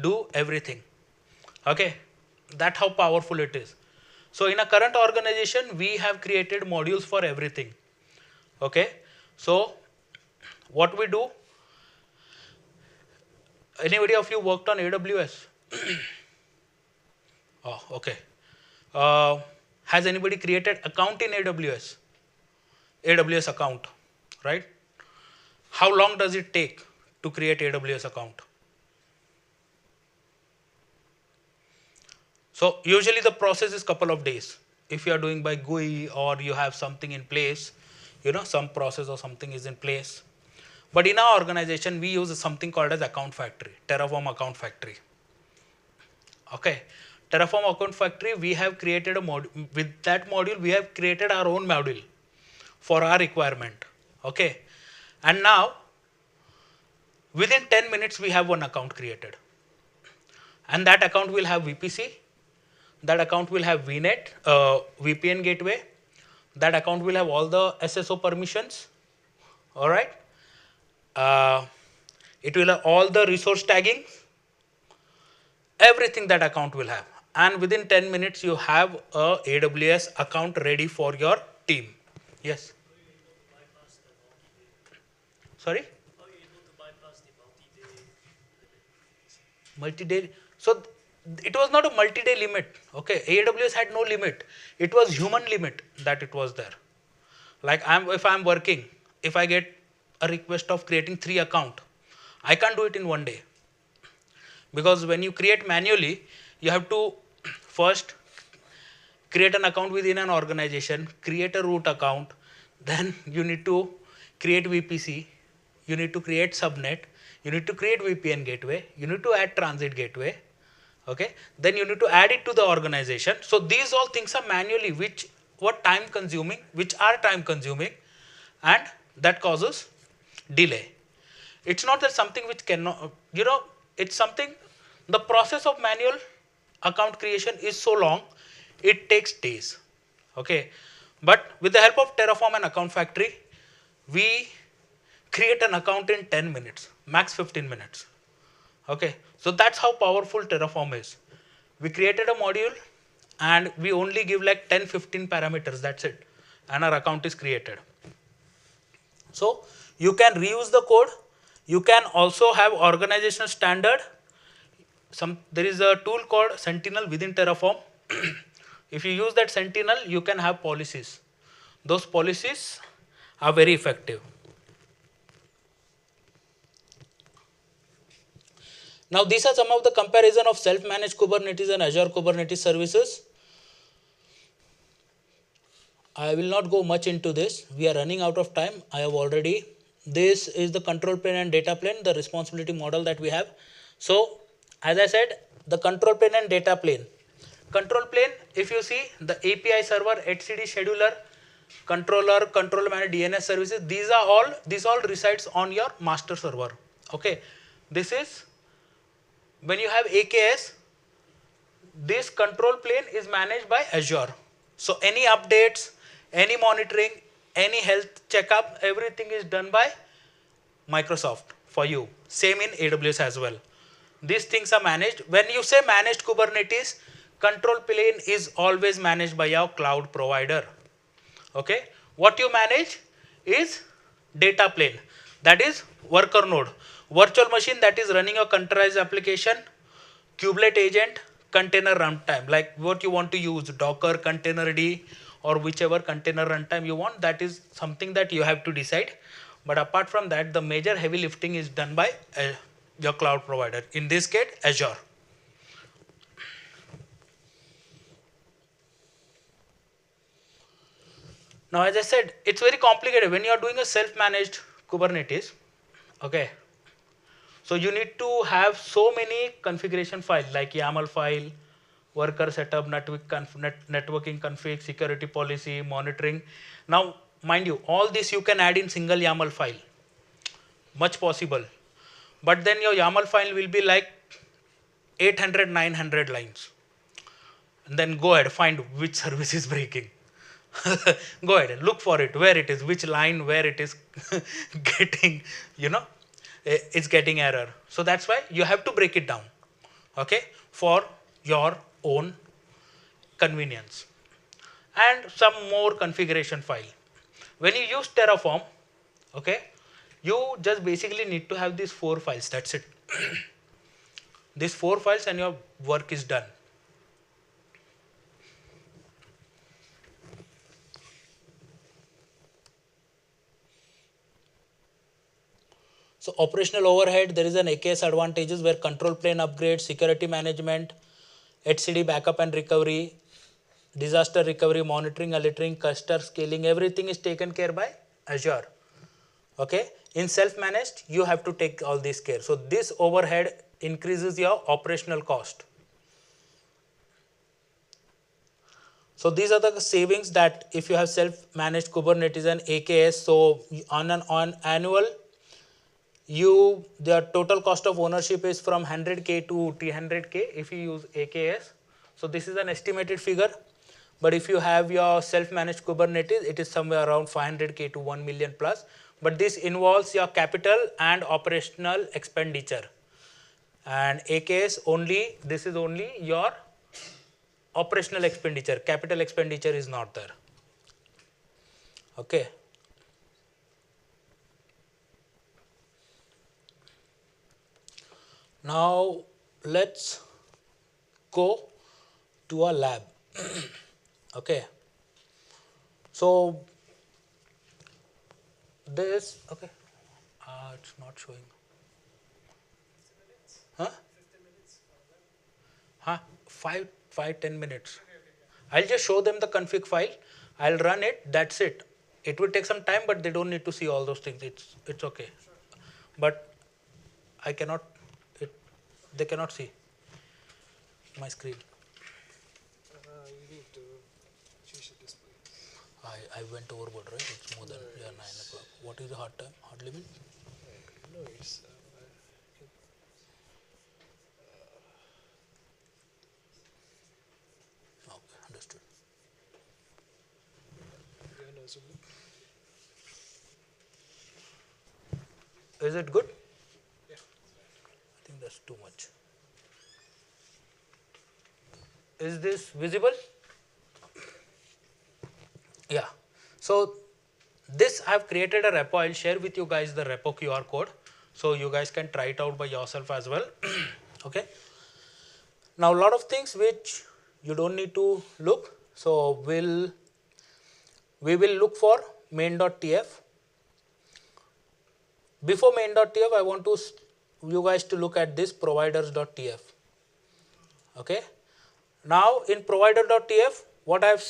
do everything. Okay, that's how powerful it is. So in a current organization, we have created modules for everything. Okay, so what we do, anybody of you worked on AWS? Oh, okay. Has anybody created account in AWS? AWS account, right? How long does it take to create AWS account. So usually the process is couple of days. If you are doing by GUI or you have something in place, some process or something is in place. But in our organization, we use something called as account factory, Terraform account factory. Okay, Terraform account factory, we have created a module. With that module, we have created our own module for our requirement. Okay, and now within 10 minutes, we have one account created. And that account will have VPC. That account will have VNet, VPN gateway. That account will have all the SSO permissions. All right. It will have all the resource tagging. Everything that account will have. And within 10 minutes, you have a AWS account ready for your team. Yes. Sorry? How are you able to bypass the multi-day limit? Multi-day. So it was not a multi-day limit. Okay, AWS had no limit. It was human limit that it was there. Like if I'm working, if I get a request of creating 3 accounts, I can't do it in one day. Because when you create manually, you have to first create an account within an organization, create a root account, then you need to create VPC, you need to create subnet, you need to create VPN gateway, you need to add transit gateway, okay? Then you need to add it to the organization. So these all things are manually, which are time consuming, and that causes delay. It's not that something which cannot, it's something, the process of manual account creation is so long, it takes days, okay? But with the help of Terraform and account factory, we create an account in 10 minutes, max 15 minutes, okay? So that's how powerful Terraform is. We created a module and we only give like 10-15 parameters, that's it, and our account is created. So you can reuse the code. You can also have organizational standard. There is a tool called Sentinel within Terraform. If you use that Sentinel, you can have policies. Those policies are very effective. Now these are some of the comparison of self-managed Kubernetes and Azure Kubernetes services. I will not go much into this. We are running out of time. This is the control plane and data plane, the responsibility model that we have. So as I said, the control plane and data plane. Control plane, if you see the API server, etcd scheduler, controller, control manager, DNS services, these all resides on your master server. Okay, this is when you have AKS, this control plane is managed by Azure. So any updates, any monitoring, any health checkup, everything is done by Microsoft for you. Same in AWS as well. These things are managed. When you say managed Kubernetes, control plane is always managed by your cloud provider. Okay. What you manage is data plane. That is worker node. Virtual machine that is running a containerized application, kubelet agent, container runtime. Like what you want to use, Docker, Containerd, or whichever container runtime you want, that is something that you have to decide. But apart from that, the major heavy lifting is done by your cloud provider. In this case, Azure. Now, as I said, it's very complicated when you are doing a self-managed Kubernetes. Okay. So you need to have so many configuration files like YAML file, worker setup, networking config, security policy, monitoring. Now, mind you, all this you can add in single YAML file. Much possible. But then your YAML file will be like 800, 900 lines. And then go ahead, find which service is breaking. Go ahead and look for it, where it is, which line, where it is getting, it's getting error. So that's why you have to break it down, okay, for your own convenience. And some more configuration file. When you use Terraform, okay, you just basically need to have these 4 files, that's it. These 4 files and your work is done. So operational overhead, there is an AKS advantages where control plane upgrade, security management, HCD backup and recovery, disaster recovery, monitoring, alerting, cluster scaling, everything is taken care by Azure. Okay, in self-managed, you have to take all this care. So this overhead increases your operational cost. So these are the savings that if you have self-managed Kubernetes and AKS, so on annual, the total cost of ownership is from 100K to 300K if you use AKS. So this is an estimated figure. But if you have your self-managed Kubernetes, it is somewhere around 500K to 1 million plus. But this involves your capital and operational expenditure. And AKS only, this is only your operational expenditure. Capital expenditure is not there. Okay. Now let's go to a lab. Okay. So this, okay, it's not showing. Huh? 10 minutes. I'll just show them the config file. I'll run it. That's it. It will take some time, but they don't need to see all those things. It's okay. But I cannot. They cannot see my screen. You need to change the display. I went overboard, right? It's more than 9 o'clock. What is the hard time? Hard limit? No, it's Okay, understood. Is it good? Yeah. I think that's too much. Is this visible? Yeah. So this I have created a repo. I'll share with you guys the repo QR code. So you guys can try it out by yourself as well. Okay. Now a lot of things which you don't need to look. So we will look for main.tf. Before main.tf, I want you guys to look at this providers.tf. Okay. Now in provider.tf, what I have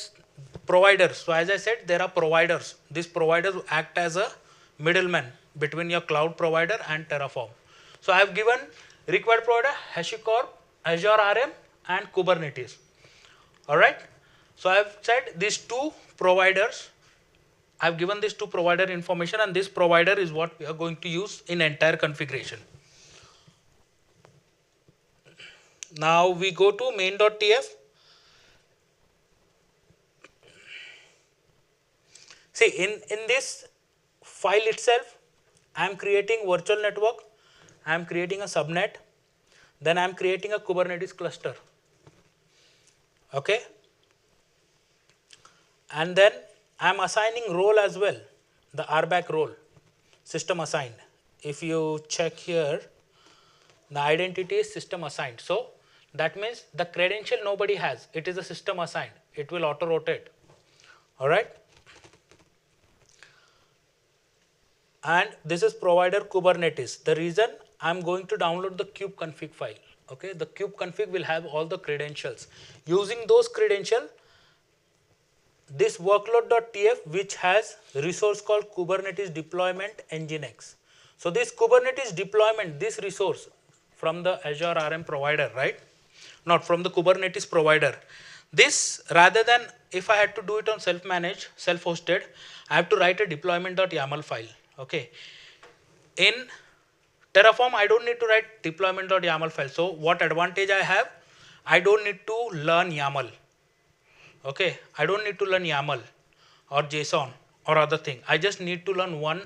providers. So as I said, there are providers. These providers act as a middleman between your cloud provider and Terraform. So I have given required provider HashiCorp, Azure RM, and Kubernetes. All right. So I have said these two providers. I have given this two provider information, and this provider is what we are going to use in entire configuration. Now we go to main.tf. See, in this file itself, I am creating virtual network, I am creating a subnet, then I am creating a Kubernetes cluster. Okay. And then I am assigning role as well, the RBAC role, system assigned. If you check here, the identity is system assigned. So that means the credential nobody has. It is a system assigned. It will auto rotate. All right. And this is provider Kubernetes. The reason I'm going to download the kube config file. Okay. The kube config will have all the credentials. Using those credentials, this workload.tf, which has resource called Kubernetes deployment nginx. So this Kubernetes deployment, this resource from the Azure RM provider, right? Not from the Kubernetes provider. This, rather than if I had to do it on self-managed, self-hosted, I have to write a deployment.yaml file. Okay. In Terraform, I don't need to write deployment.yaml file. So what advantage I have? I don't need to learn YAML. Okay, I don't need to learn YAML or JSON or other thing. I just need to learn one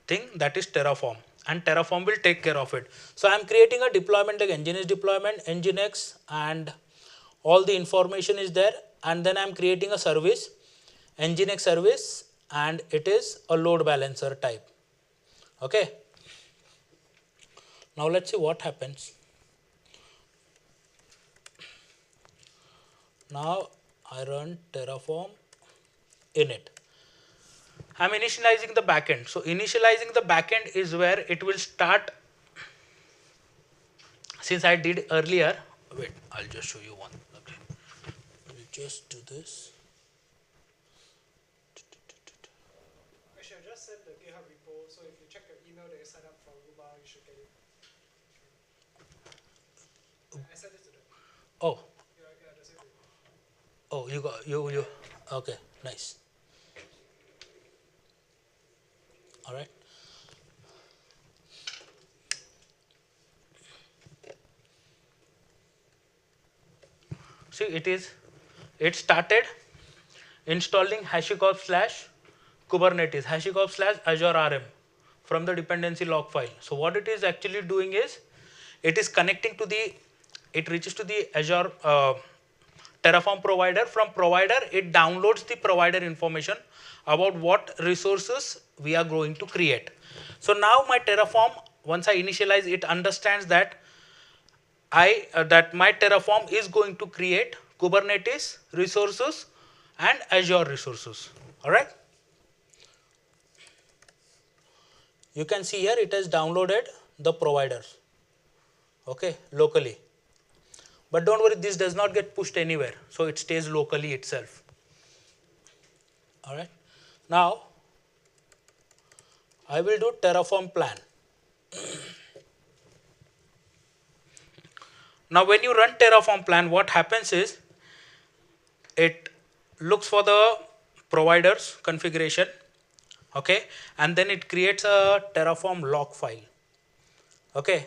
thing, that is Terraform, and Terraform will take care of it. So I am creating a deployment like nginx deployment, nginx, and all the information is there. And then I am creating a service, nginx service, and it is a load balancer type. Okay. Now let's see what happens. Now I run Terraform init. I'm initializing the backend. So initializing the backend is where it will start. Since I did earlier, wait, I'll just show you one. Okay, we'll just do this. Actually, I just sent the GitHub repo, so if you check your email that you sign up for Ruba, you should get it. I sent it to them. Oh, Yeah, that's it. oh, you got you. Okay, nice. All right. See, it started installing HashiCorp / Kubernetes, HashiCorp / Azure RM from the dependency log file. So what it is actually doing is, it is connecting to it reaches to the Azure Terraform provider. From provider, it downloads the provider information about what resources we are going to create. So now my Terraform, once I initialize, it understands that that my Terraform is going to create Kubernetes resources and Azure resources. All right. You can see here it has downloaded the providers. Okay, locally. But don't worry, this does not get pushed anywhere, so it stays locally itself. All right. Now I will do Terraform plan. Now when you run Terraform plan, what happens is, it looks for the provider's configuration, okay, and then it creates a Terraform log file. Okay,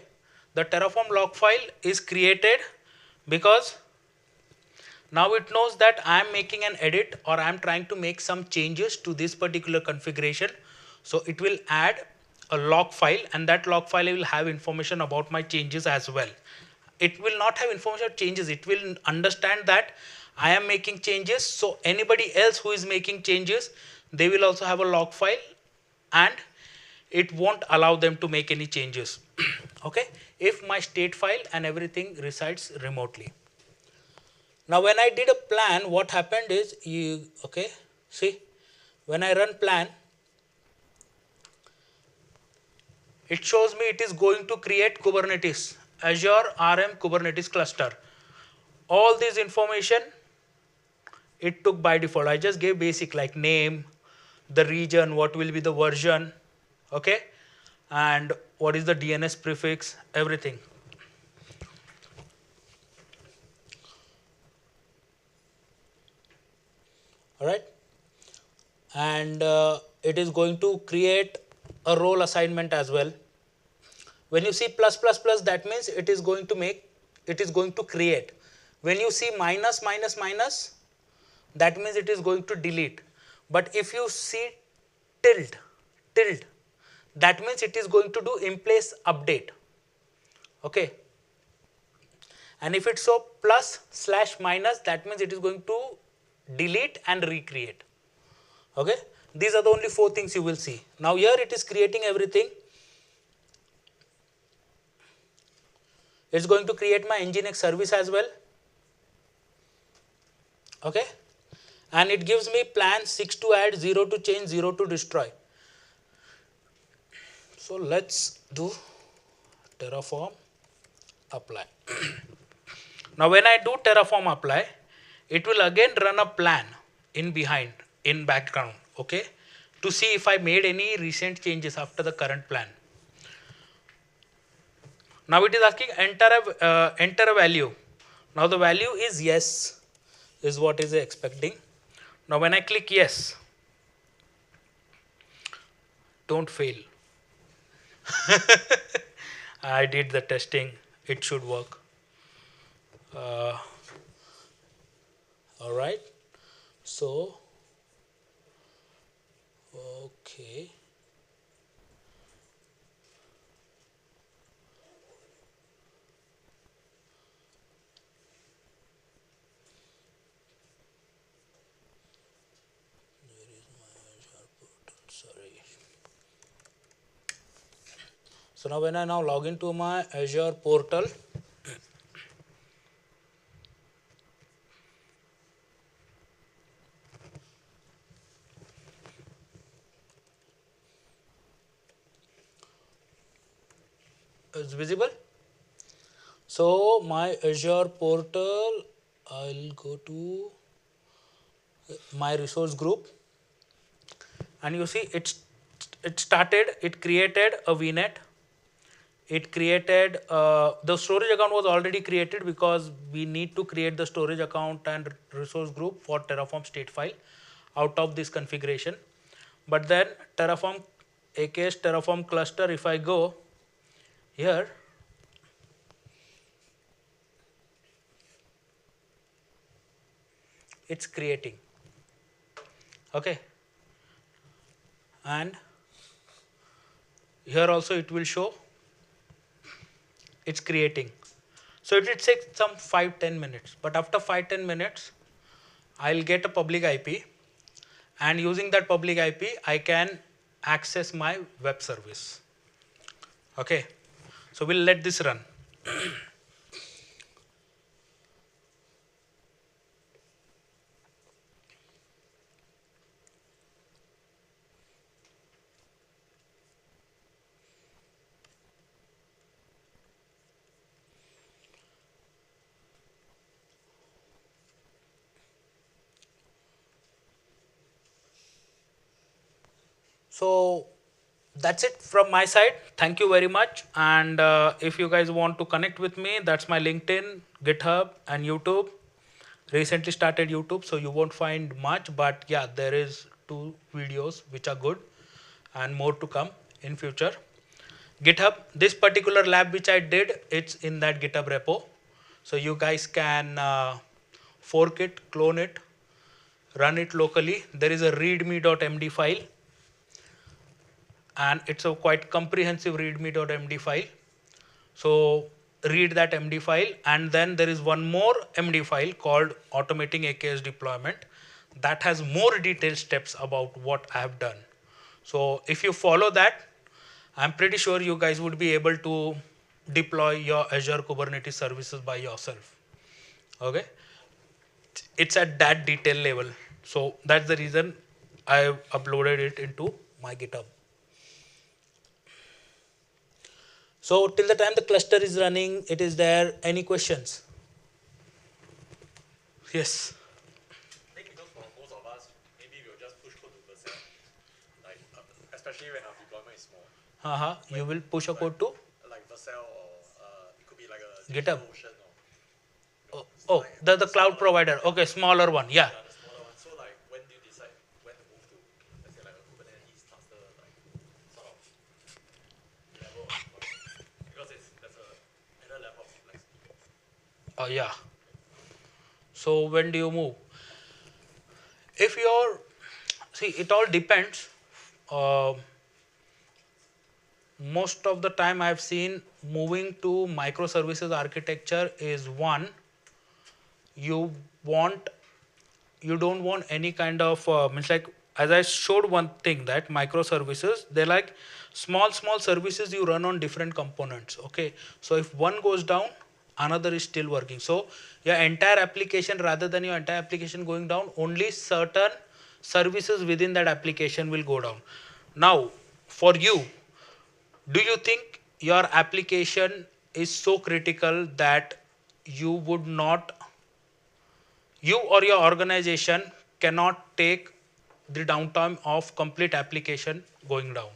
the Terraform log file is created because now it knows that I am making an edit, or I am trying to make some changes to this particular configuration. So it will add a log file, and that log file will have information about my changes as well. It will not have information of changes. It will understand that I am making changes. So anybody else who is making changes, they will also have a log file, and it won't allow them to make any changes. Okay, if my state file and everything resides remotely. Now when I did a plan, what happened is, see, when I run plan, it shows me it is going to create Kubernetes, Azure RM Kubernetes cluster. All this information it took by default. I just gave basic like name, the region, what will be the version, okay, and what is the DNS prefix, everything. All right, and it is going to create a role assignment as well. When you see plus plus plus, that means it is going to create. When you see minus minus minus, that means it is going to delete. But if you see tilde, that means it is going to do in place update. Okay, and if it's so plus / minus, that means it is going to delete and recreate. Okay, these are the only 4 things you will see. Now here it is creating everything. It's going to create my Nginx service as well. Okay, and it gives me plan 6 to add, 0 to change, 0 to destroy. So let's do Terraform apply. Now when I do Terraform apply, it will again run a plan in background, okay, to see if I made any recent changes after the current plan. Now it is asking enter a value. Now the value is yes, is what is expecting. Now when I click yes, don't fail. I did the testing, it should work. All right, so okay. Where is my Azure portal? Sorry. So now when I log into my Azure portal, Is visible? So my Azure portal, I'll go to my resource group, and you see it started, it created a VNet. It created, the storage account was already created because we need to create the storage account and resource group for Terraform state file out of this configuration. But then Terraform, AKS Terraform cluster, if I go here, it's creating. Okay. And here also it will show it's creating. So it will take some 5-10 minutes, but after 5-10 minutes I'll get a public IP, and using that public IP I can access my web service. Okay, so we'll let this run. So that's it from my side. Thank you very much. And if you guys want to connect with me, that's my LinkedIn, GitHub, and YouTube. Recently started YouTube, so you won't find much, but yeah, there is 2 videos which are good and more to come in future. GitHub, this particular lab which I did, it's in that GitHub repo. So you guys can fork it, clone it, run it locally. There is a readme.md file, and it's a quite comprehensive readme.md file. So read that MD file, and then there is one more MD file called automating AKS deployment that has more detailed steps about what I have done. So if you follow that, I'm pretty sure you guys would be able to deploy your Azure Kubernetes services by yourself. Okay, it's at that detail level. So that's the reason I uploaded it into my GitHub. So till the time the cluster is running, it is there. Any questions? Yes. I think because for most of us, maybe we'll just push code to Vercel, like especially when our deployment is small. You will push a code to Like Vercel, or it could be like a GitHub. Ocean, Oh, the cloud provider. Okay, smaller one. Yeah. the smaller one. So like, when do you decide when to move to, let's say, like a Kubernetes cluster, like sort of level of deployment? Because there's another level of complexity. Oh yeah. So when do you move? If you're, see, it all depends. Most of the time I've seen moving to microservices architecture is one, you don't want any kind of means, like as I showed one thing, that microservices, they're like small services you run on different components. Okay, so if one goes down, another is still working. So your entire application, rather than your entire application going down, only certain services within that application will go down. Now for you, do you think your application is so critical that you would not, you or your organization cannot take the downtime of complete application going down?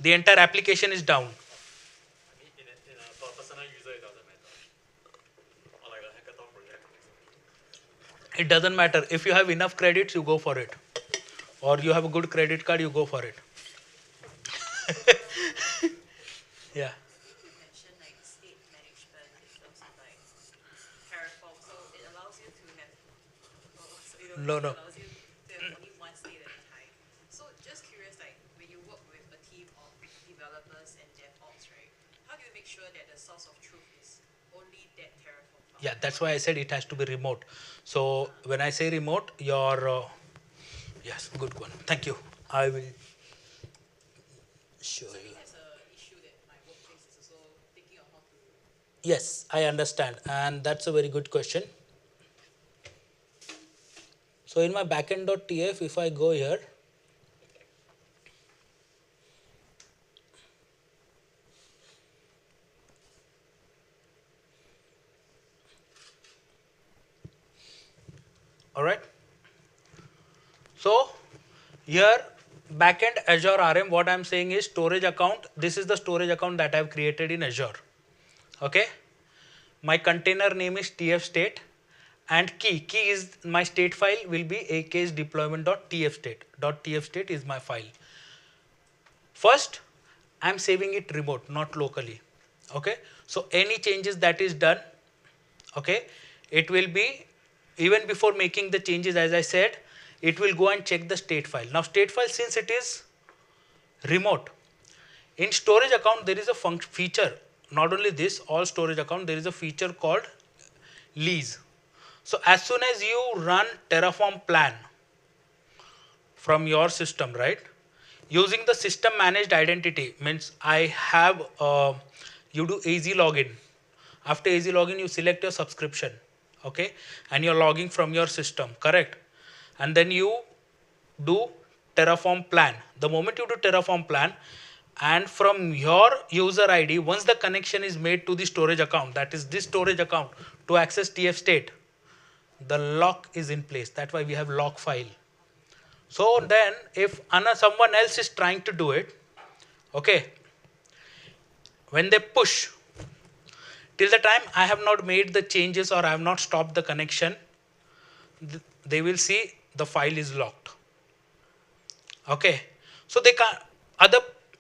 The entire application is down. I mean, for a personal user, it doesn't matter. Or like a hackathon project. It doesn't matter. If you have enough credits, you go for it. Or you have a good credit card, you go for it. Yeah. You mentioned like state management in terms of like Terraform, so it allows you to have, No. allows you to have only one state at a time. So just curious, like when you work with a team of developers and DevOps, right? How do you make sure that the source of truth is only that Terraform file? Yeah, that's why I said it has to be remote. So when I say remote, your yes, good one. Thank you. I will show So you. that's an issue that my workplace is also thinking of how to. Yes, I understand, and that's a very good question. So in my backend.tf, if I go here, All right. So here backend Azure RM, what I'm saying is storage account. This is the storage account that I've created in Azure. Okay. My container name is tf state, and key is my state file will be ak's deployment.tfstate. .tfstate is my file. First, I'm saving it remote, not locally. Okay. So any changes that is done, okay, it will be, even before making the changes, as I said, it will go and check the state file. Now state file, since it is remote, in storage account there is a feature, not only this, all storage account there is a feature called lease. So as soon as you run Terraform plan from your system, right, using the system managed identity, means I have you do easy login. After easy login, you select your subscription, okay, and you're logging from your system, correct? And then you do Terraform plan. The moment you do Terraform plan, and from your user ID, once the connection is made to the storage account, that is this storage account, to access TF state, the lock is in place. That's why we have lock file. So then if someone else is trying to do it, okay, when they push, till the time I have not made the changes or I have not stopped the connection, they will see the file is locked. Okay, so they can't,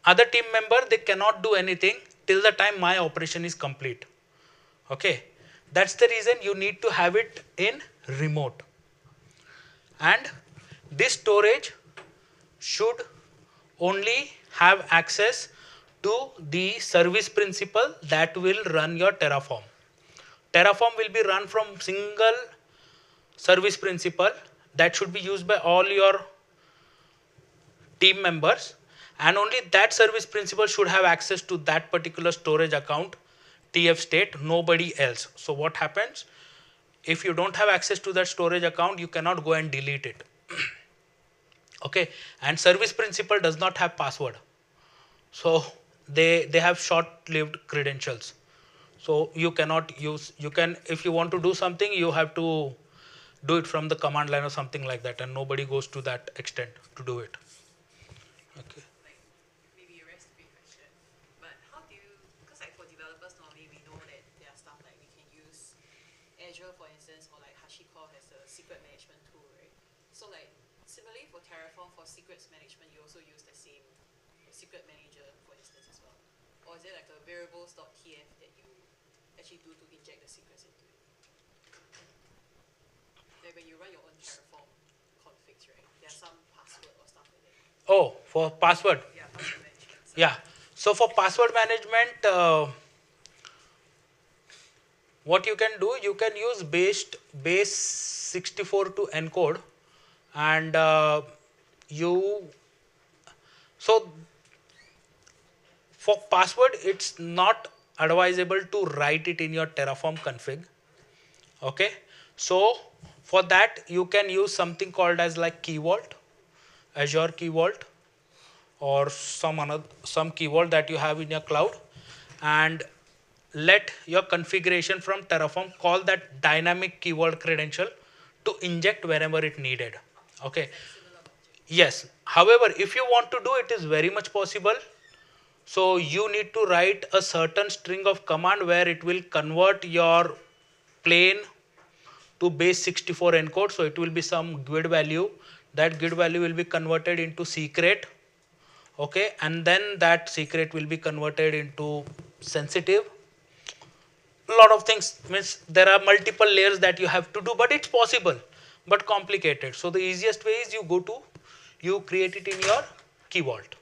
other team member, they cannot do anything till the time my operation is complete. Okay, that's the reason you need to have it in remote. And this storage should only have access to the service principal that will run your Terraform. Terraform will be run from single service principal that should be used by all your team members, and only that service principal should have access to that particular storage account, TF state, nobody else. So what happens? If you don't have access to that storage account, you cannot go and delete it. Okay, and service principal does not have password. So they have short-lived credentials. So you cannot use, you can, if you want to do something, you have to do it from the command line or something like that, and nobody goes to that extent to do it. Okay. Like, maybe a recipe question, but how do you, because like for developers normally we know that there are stuff like we can use Azure for instance, or like HashiCorp has a secret management tool, right? So like similarly for Terraform, for secrets management, you also use the same secret manager for instance as well? Or is it like a variables.tf that you actually do to inject the secrets into it? Like when you run your own Terraform configs, right? There are some password or stuff like that. Oh, for password. Yeah, password management. So Yeah. So for password management, what you can do, you can use base 64 to encode, and so for password, it's not advisable to write it in your Terraform config. Okay. So for that, you can use something called as like key vault, Azure Key Vault, or some key vault that you have in your cloud, and let your configuration from Terraform call that dynamic key vault credential to inject wherever it needed. Okay. Yes. However, if you want to do it, is very much possible. So you need to write a certain string of command where it will convert your plain to base 64 encode. So it will be some GUID value. That GUID value will be converted into secret. Okay, and then that secret will be converted into sensitive. A lot of things, means there are multiple layers that you have to do, but it's possible, but complicated. So the easiest way is you create it in your key vault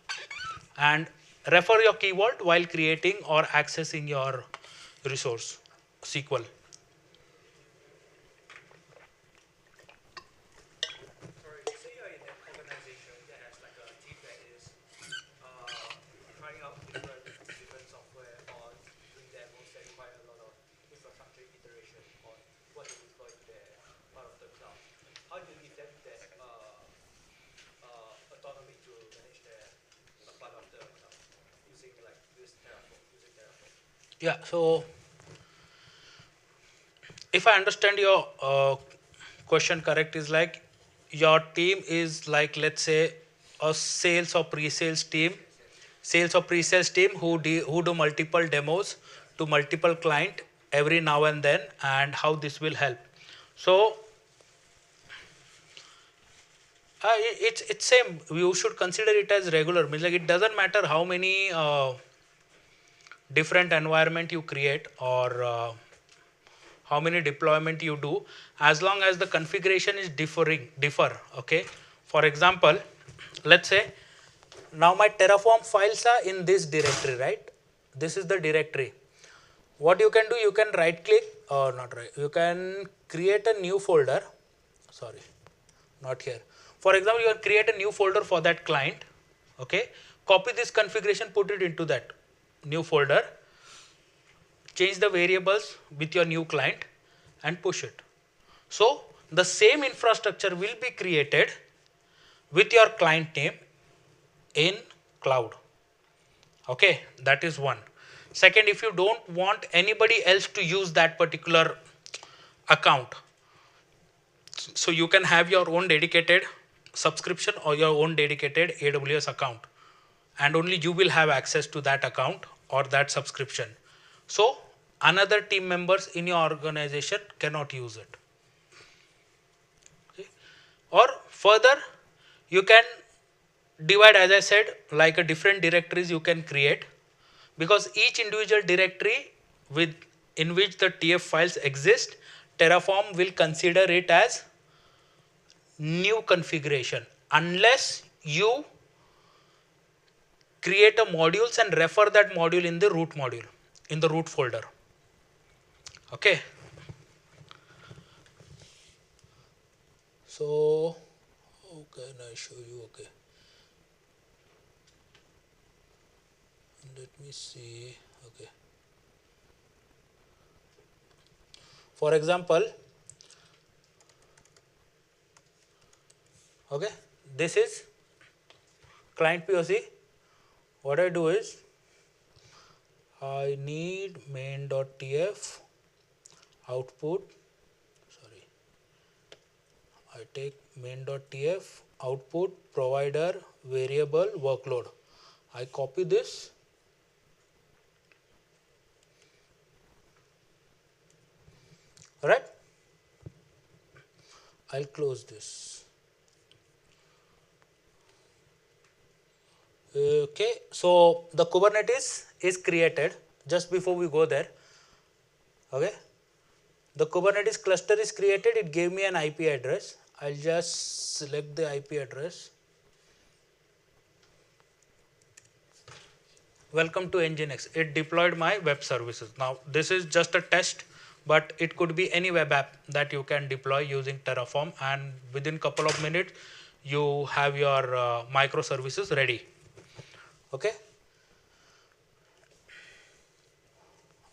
and refer your key vault while creating or accessing your resource SQL. Sorry, you say you're in an organization that has like a team that is trying out different software or doing demos that require a lot of infrastructure iteration on what they deploy to their part of the cloud. How do you give them that autonomy to manage their part of the cloud using Terraform? Yeah, so if I understand your question correct is like your team is like, let's say, a sales or pre-sales team, who do multiple demos to multiple client every now and then, and how this will help. So it's same. You should consider it as regular. Means like it doesn't matter how many different environment you create or how many deployment you do, as long as the configuration is differ. Okay. For example, let's say now my Terraform files are in this directory, right? This is the directory. What you can do, you can right click or not right. You can create a new folder. Sorry, not here. For example, you can create a new folder for that client. Okay. Copy this configuration, put it into that new folder. Change the variables with your new client and push it. So the same infrastructure will be created with your client name in cloud. Okay, that is one. Second, if you don't want anybody else to use that particular account, so you can have your own dedicated subscription or your own dedicated AWS account, and only you will have access to that account or that subscription. So another team members in your organization cannot use it. Okay. Or further, you can divide, as I said, like a different directories you can create, because each individual directory in which the TF files exist, Terraform will consider it as new configuration unless you create a modules and refer that module in the root module, in the root folder. Okay. So how can I show you? Okay. Let me see. Okay. For example, okay, this is client POC. What I do is I need main.tf output. Sorry, I take main.tf output provider variable workload. I copy this. Right? I'll close this. Okay, so the Kubernetes is created. Just before we go there, okay, the Kubernetes cluster is created. It gave me an IP address. I'll just select the IP address. Welcome to Nginx. It deployed my web services. Now this is just a test, but it could be any web app that you can deploy using Terraform, and within couple of minutes you have your microservices ready. Okay.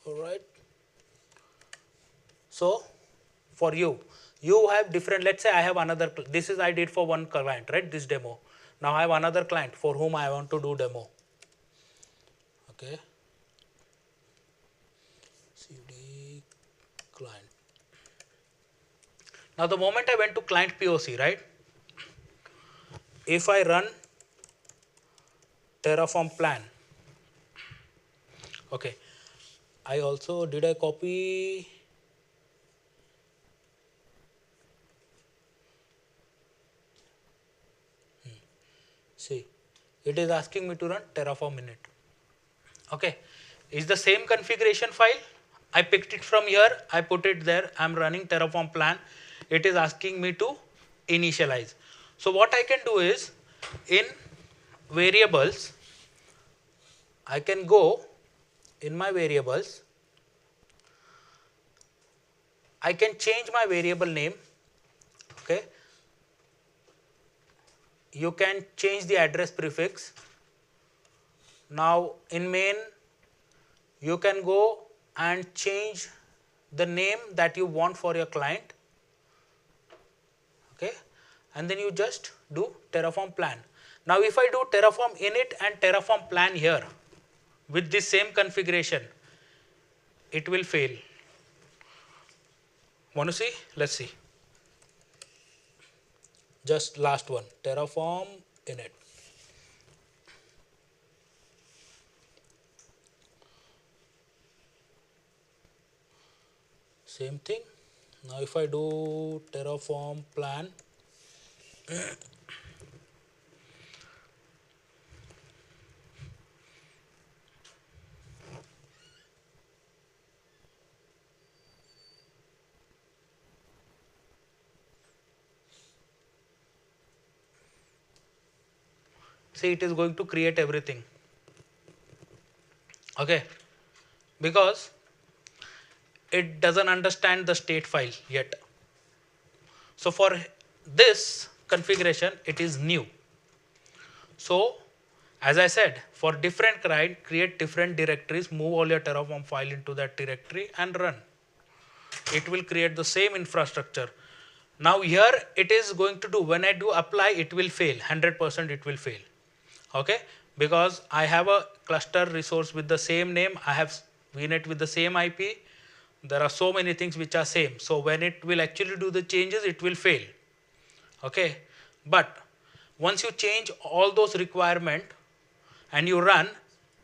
All right. So for you have different, let's say I have another, this is I did for one client, right? This demo. Now I have another client for whom I want to do demo. Okay. CD client. Now the moment I went to client POC, right? If I run Terraform plan, okay, I also, did I copy? See, it is asking me to run Terraform init. Okay, is the same configuration file. I picked it from here, I put it there, I'm running Terraform plan. It is asking me to initialize. So what I can do is, in variables, I can go in my variables, I can change my variable name. Okay, you can change the address prefix. Now in main, you can go and change the name that you want for your client. Okay, and then you just do Terraform plan. Now if I do Terraform init and Terraform plan here with this same configuration, it will fail. Want to see? Let's see. Just last one, Terraform init. Same thing. Now if I do Terraform plan, see it is going to create everything. Okay, because it doesn't understand the state file yet. So for this configuration, it is new. So as I said, for different client, create different directories, move all your Terraform file into that directory and run. It will create the same infrastructure. Now here it is going to do, when I do apply, it will fail, 100% it will fail. Okay, because I have a cluster resource with the same name, I have VNet with the same IP, there are so many things which are same. So when it will actually do the changes, it will fail. Okay, but once you change all those requirements and you run,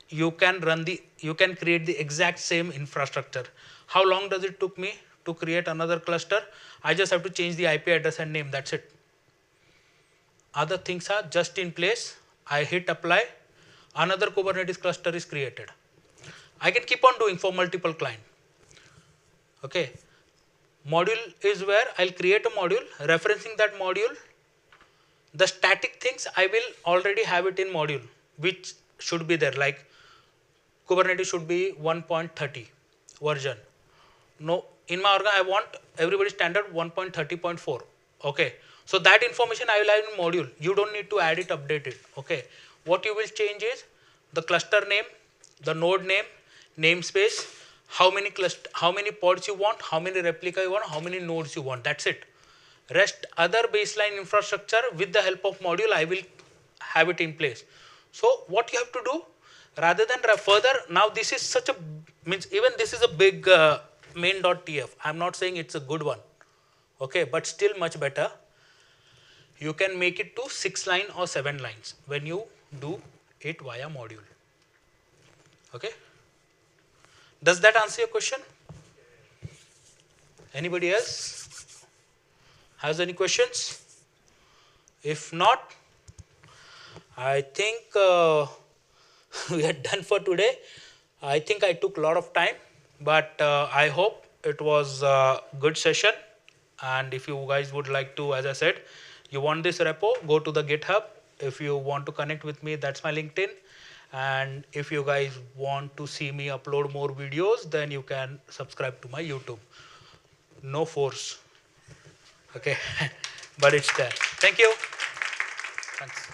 you can create the exact same infrastructure. How long does it took me to create another cluster? I just have to change the IP address and name, that's it. Other things are just in place. I hit apply, another Kubernetes cluster is created. I can keep on doing for multiple clients. Okay, module is where I'll create a module, referencing that module. The static things I will already have it in module, which should be there, like Kubernetes should be 1.30 version. No, in my org I want everybody standard 1.30.4. Okay, so that information I will have in module. You don't need to add it, update it. Okay, what you will change is the cluster name, the node name, namespace, how many pods you want, how many replica you want, how many nodes you want. That's it. Rest other baseline infrastructure with the help of module, I will have it in place. So what you have to do, rather than further, now this is such a, even this is a big main.tf. I'm not saying it's a good one. Okay, but still much better. You can make it to 6 line or 7 lines when you do it via module. Okay. Does that answer your question? Anybody else has any questions? If not, I think we are done for today. I think I took a lot of time, but I hope it was a good session. And if you guys would like to, as I said, you want this repo, go to the GitHub. If you want to connect with me, that's my LinkedIn. And if you guys want to see me upload more videos, then you can subscribe to my YouTube. No force. Okay, but it's there. Thank you. Thanks.